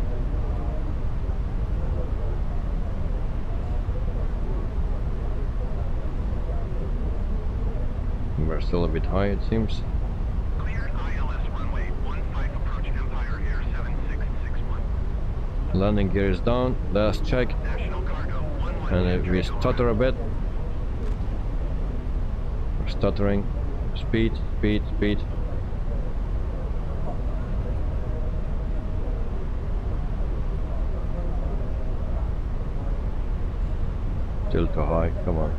We're still a bit high, it seems. Cleared ILS runway 15 approach, Empire Air 7661. Landing gear is down. Last check. National Cargo 11. And if we stutter a bit. We're stuttering. Speed, speed, speed. Still too high, come on.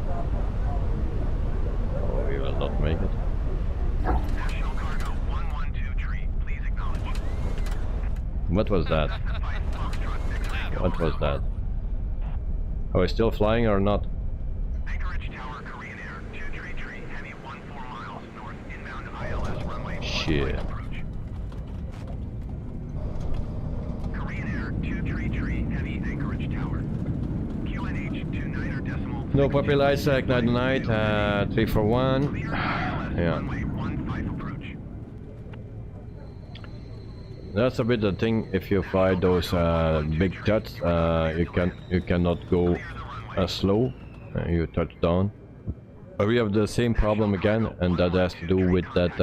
Oh, we will not make it. National Cargo 112 please acknowledge. What was that? Specified Foxtrot X-ray What was that? Are we still flying or not? Anchorage Tower, Korean Air 233, heavy 14 miles north, inbound ILS runway 15 Shit. approach. Korean Air 233, heavy Anchorage Tower. QNH 29.decimal. No puppy lights, night to night, 341. Clear ILS Yeah. runway 15 approach. That's a bit the thing. If you fly those big jets, you cannot go slow. You touch down. We have the same problem again, and that has to do with that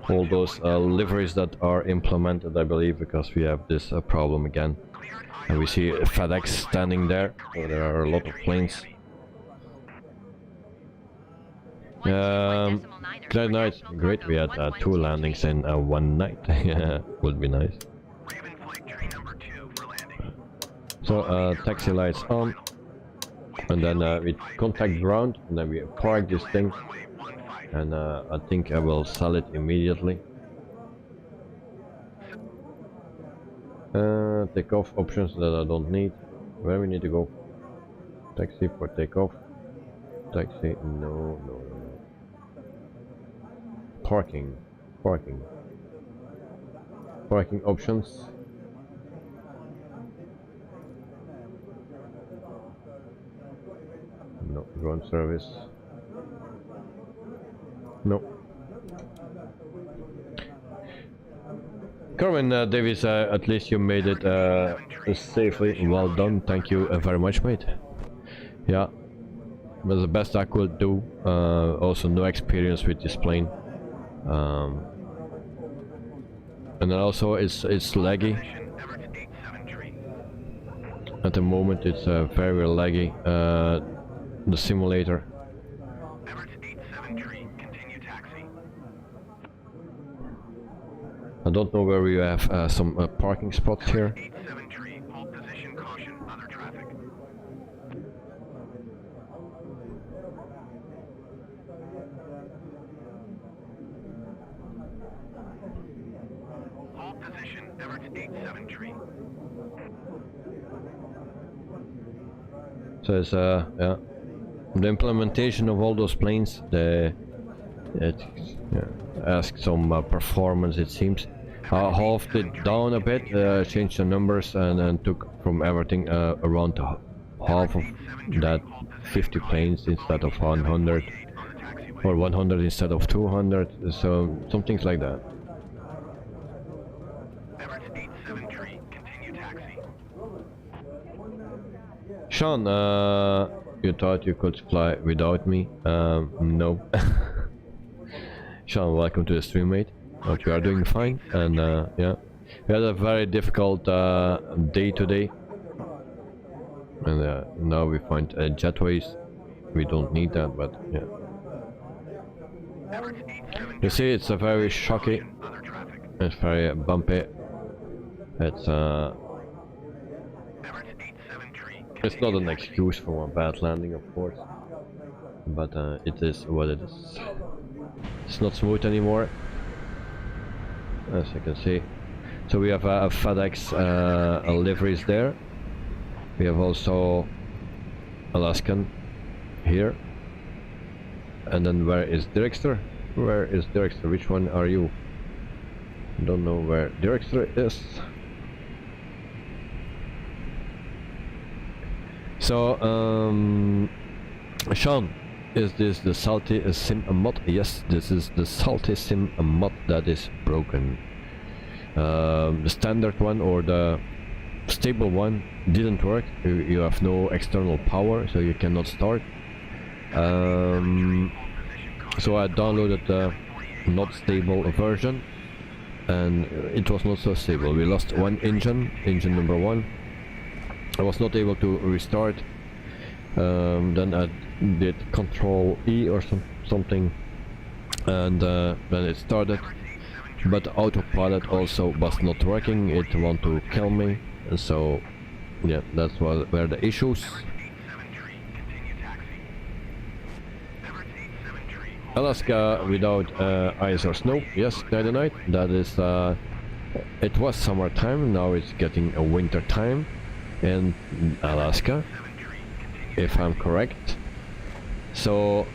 all those liveries that are implemented, I believe, because we have this problem again. And we see FedEx standing there. So there are a lot of planes. Good night. Great. We had 2 landings in 1 night. Yeah, would be nice. Raven flight tree number 2 for landing. So taxi lights on, and then we contact ground, and then we park this thing, Runway 15. and I think I will sell it immediately. Takeoff options that I don't need. Where we need to go? Taxi for takeoff. Taxi, no. Parking options. No, ground service. No. Carmen Davis, at least you made it safely. Well done, thank you very much, mate. Yeah, was the best I could do. Also, no experience with this plane. And then also it's laggy. Position, Everett 873. At the moment it's very laggy, the simulator. Everett 873, continue taxi. I don't know where we have some parking spots here. 873, hold position, caution, other traffic. Hold position, Everett 873. So it's yeah, the implementation of all those planes, it asked some performance, it seems. Halved it down a bit, changed the numbers, and then took from everything around half of that 50 planes instead of 100, or 100 instead of 200, so some things like that. Everett 873, continue taxi. Sean, you thought you could fly without me? No. Sean, welcome to the stream, mate. Hope you are doing fine, and yeah, We had a very difficult day today, and now we find jetways. We don't need that, but yeah. You see, it's a very shocky. It's very bumpy. It's not an excuse for a bad landing, of course, but it is what it is. It's not smooth anymore, as you can see. So we have a FedEx liveries there. We have also Alaskan here. And then where is Director? Where is Director? Which one are you? Don't know where Director is. So, Sean, is this the salty sim mod? Yes, this is the salty sim mod that is broken. The standard one or the stable one didn't work. You have no external power, so you cannot start. So I downloaded the not stable version, and it was not so stable. We lost one engine number 1. I was not able to restart. Then I did Control E or something, and then it started, but autopilot also was not working. It wanted to kill me, and so yeah, that's where the issues. Alaska without ice or snow. Yes, the night. That is. It was summertime. Now it's getting a winter time in Alaska, if I'm correct. So,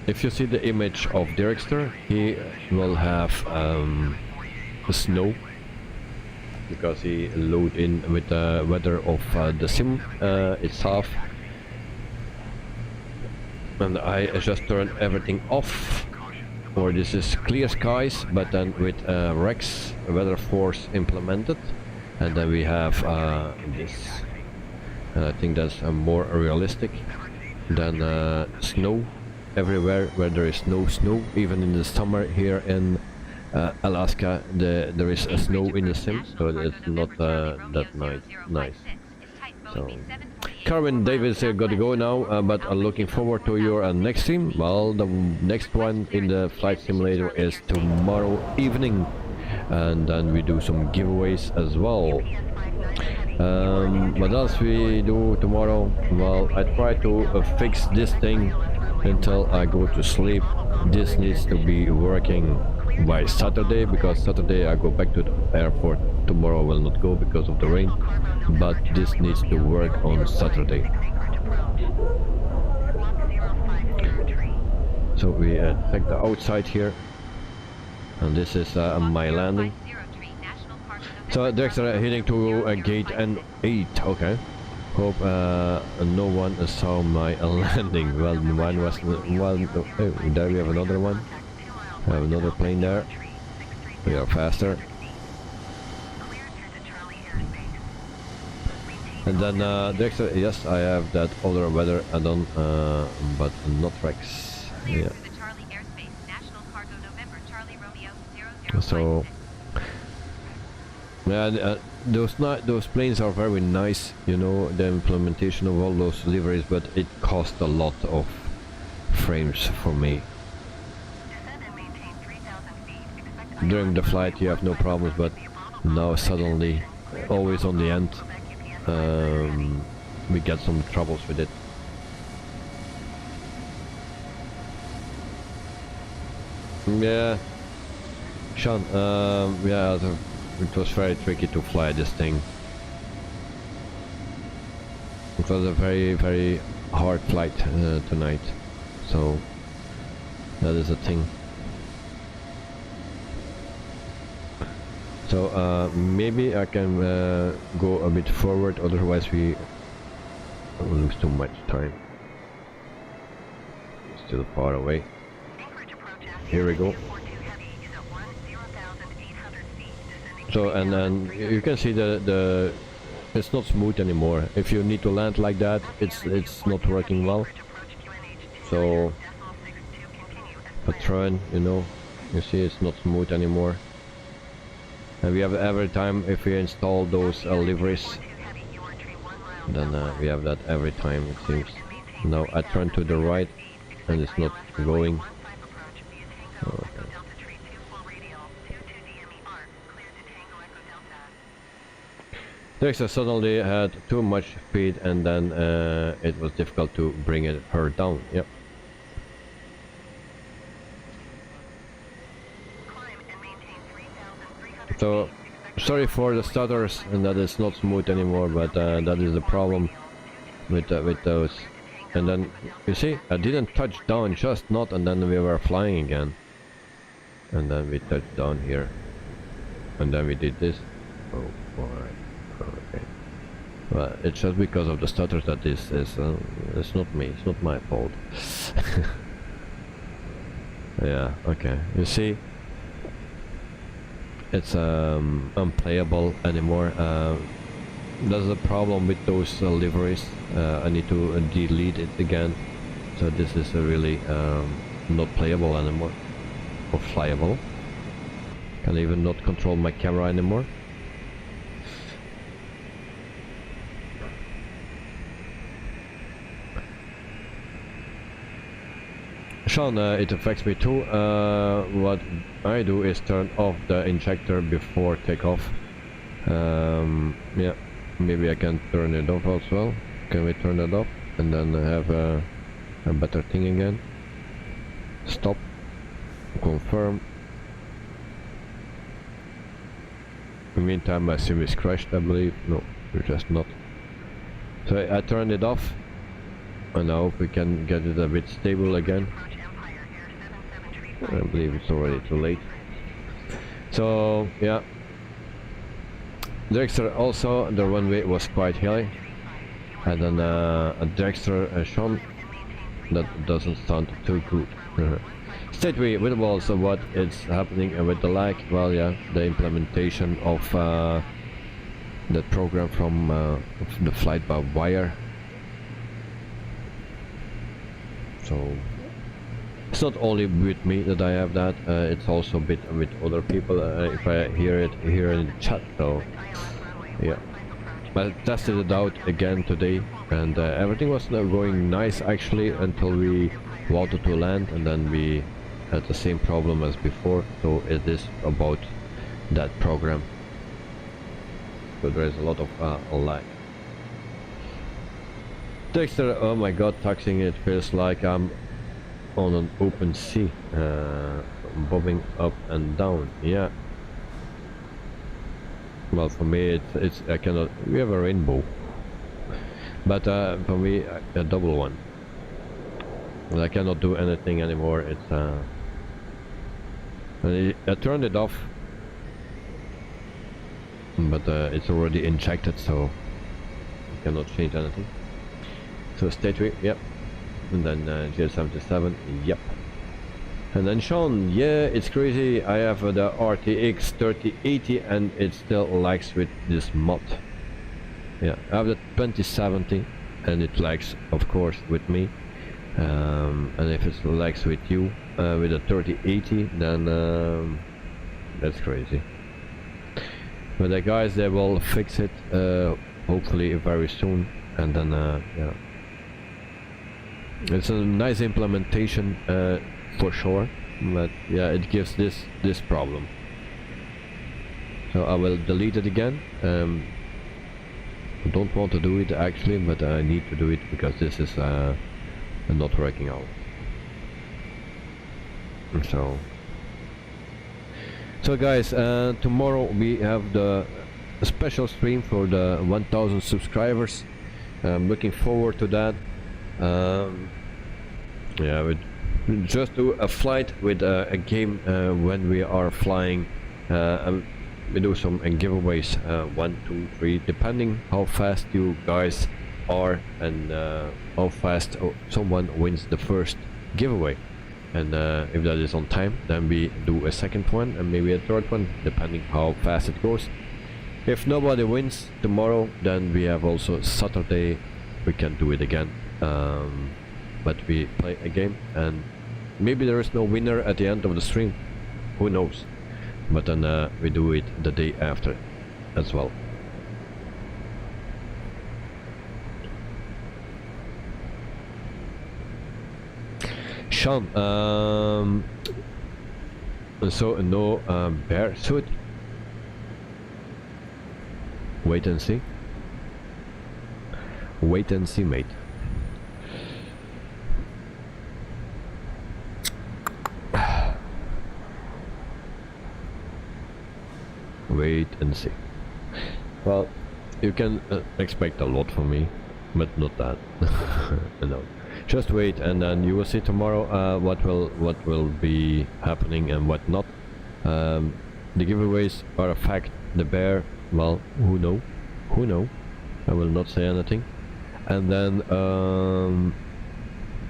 if you see the image of Director, he will have snow because he load in with the weather of the sim itself. And I just turned everything off, or this is clear skies, but then with Rex weather force implemented, and then we have this, and I think that's more realistic than snow everywhere where there is no snow. Even in the summer here in Alaska, there is snow in the sim, so it's not that nice. So, Carmen Davis got to go now, but I'm looking forward to your next sim. Well, the next one in the flight simulator is tomorrow evening, and then we do some giveaways as well. What else we do tomorrow? Well, I try to fix this thing until I go to sleep. This needs to be working by Saturday, because Saturday I go back to the airport. Tomorrow I will not go because of the rain, but this needs to work on Saturday. So we check the outside here, and this is my landing. So Director heading to gate N8. Okay. Hope no one saw my landing. Well, mine was oh, there we have another one. We have another plane there. We are faster. And then Director, yes, I have that other weather add-on, but not Rex. Yeah. So yeah, those planes are very nice, you know, the implementation of all those liveries, but it cost a lot of frames for me. During the flight you have no problems, but now suddenly, always on the end, we get some troubles with it. Yeah, Sean, yeah, it was very tricky to fly this thing. It was a very hard flight tonight, so that is a thing. So maybe I can go a bit forward, otherwise we will lose too much time. Still far away. Here we go. So, and then you can see the it's not smooth anymore. If you need to land like that, it's not working well. So a turn, you know, you see it's not smooth anymore. And we have every time if we install those liveries, then we have that every time it seems. Now I turn to the right and it's not going. Okay. Dragster suddenly had too much speed and then it was difficult to bring her down. Yep. So sorry for the stutters and that it's not smooth anymore, but that is the problem with those. And then you see I didn't touch down, just not, and then we were flying again. And then we touched down here. And then we did this. Oh boy. Okay. Well, it's just because of the stutters that this is it's not me, it's not my fault. Yeah, okay. You see, it's unplayable anymore. There's a problem with those liveries. I need to delete it again. So this is really not playable anymore, or flyable. Can even not control my camera anymore. Sean, it affects me too. What I do is turn off the injector before takeoff. Yeah, maybe I can turn it off as well. Can we turn it off and then have a better thing again? Stop. Confirm. In the meantime, my sim is crashed, I believe. No, it's just not. So I turned it off. And now we can get it a bit stable again. I believe it's already too late. So yeah, Dragster also, the runway was quite hilly, and then a Dragster Sean, that doesn't sound too good. State with also what is happening with the lag. Well, yeah, the implementation of the program from the flight by wire. So it's not only with me that I have that, it's also a bit with other people, if I hear it here in the chat. So yeah, I tested it out again today, and everything was going nice actually until we wanted to land, and then we had the same problem as before. So it is about that program. So there is a lot of lag. Dragster, oh my god, taxiing it feels like I'm on an open sea, bobbing up and down. Yeah. Well, for me it's I cannot. We have a rainbow, but for me a double one. Well, I cannot do anything anymore. It's I turned it off, but it's already injected, so I cannot change anything. So state with, yep. And then GL77, yep. And then Sean, yeah, it's crazy. I have the RTX 3080 and it still lags with this mod. Yeah, I have the 2070 and it lags, of course, with me. And if it lags with you with the 3080, then that's crazy. But the guys, they will fix it hopefully very soon, and then yeah. It's a nice implementation for sure, but yeah, it gives this problem. So I will delete it again. I don't want to do it actually, but I need to do it because this is not working out. So guys, tomorrow we have the special stream for the 1000 subscribers. I'm looking forward to that. Yeah, we just do a flight with a game when we are flying. We do some giveaways, 1, 2, 3, depending how fast you guys are and how fast someone wins the first giveaway. And if that is on time, then we do a second one and maybe a third one, depending how fast it goes. If nobody wins tomorrow, then we have also Saturday, we can do it again. But we play a game and maybe there is no winner at the end of the stream, who knows. but then we do it the day after as well. Sean, so no bear suit. Wait and see. Wait and see, mate. Wait and see. Well, you can expect a lot from me, but not that. No. Just wait, and then you will see tomorrow what will be happening and what not. The giveaways are a fact. The bear, well, who know? Who know? I will not say anything. And then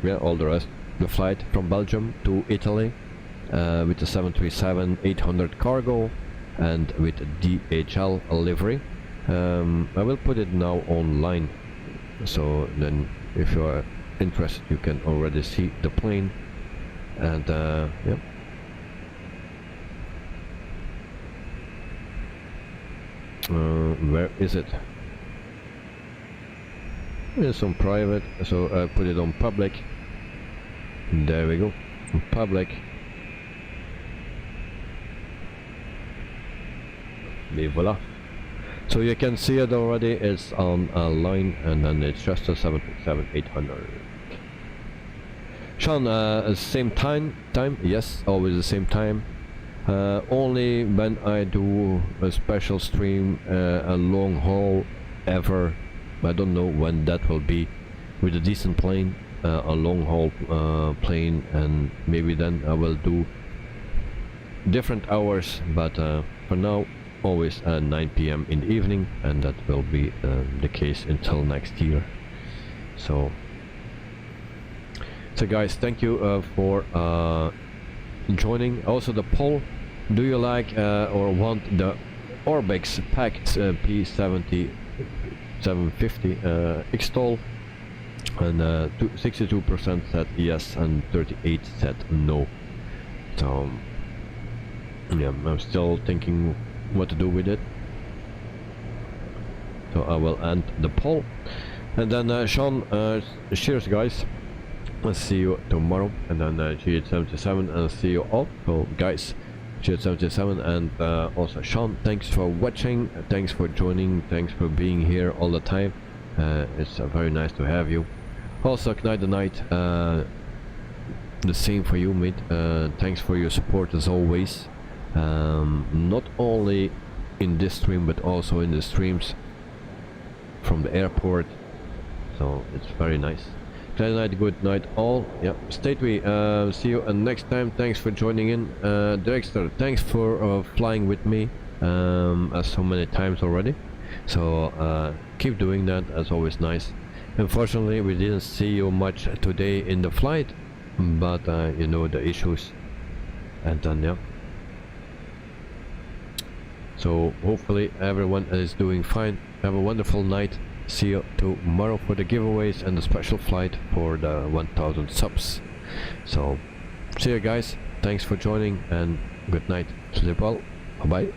yeah, all the rest. The flight from Belgium to Italy with the 737-800 cargo and with DHL livery. I will put it now online, so then if you are interested you can already see the plane. And yeah, where is it? It's on private, so I put it on public. There we go, public. Et voila. So you can see it already. It's on a line, and then it's just a 737-800. Sean, same time? Yes, always the same time. Only when I do a special stream, a long haul ever. I don't know when that will be, with a decent plane, a long haul plane, and maybe then I will do different hours, but for now always at 9 p.m. in the evening, and that will be the case until next year. So guys, thank you for joining. Also the poll, do you like or want the Orbx PAC P750 install? And 62% said yes and 38% said no. So yeah, I'm still thinking what to do with it, so I will end the poll. And then Sean, cheers guys, I'll see you tomorrow. And then G877, and I'll see you all. So guys, G877 and also Sean, thanks for watching, thanks for joining, thanks for being here all the time. It's very nice to have you. Also Knight the Night, the same for you, mate. Thanks for your support as always. Not only in this stream but also in the streams from the airport, so it's very nice. Good night, good night all. Yeah, stay tuned. See you next time. Thanks for joining in. Dexter, thanks for flying with me as so many times already, so keep doing that, as always nice. Unfortunately we didn't see you much today in the flight, but you know the issues, and then yeah. So hopefully everyone is doing fine. Have a wonderful night. See you tomorrow for the giveaways and the special flight for the 1000 subs. So see you guys. Thanks for joining and good night. Sleep well. Bye bye.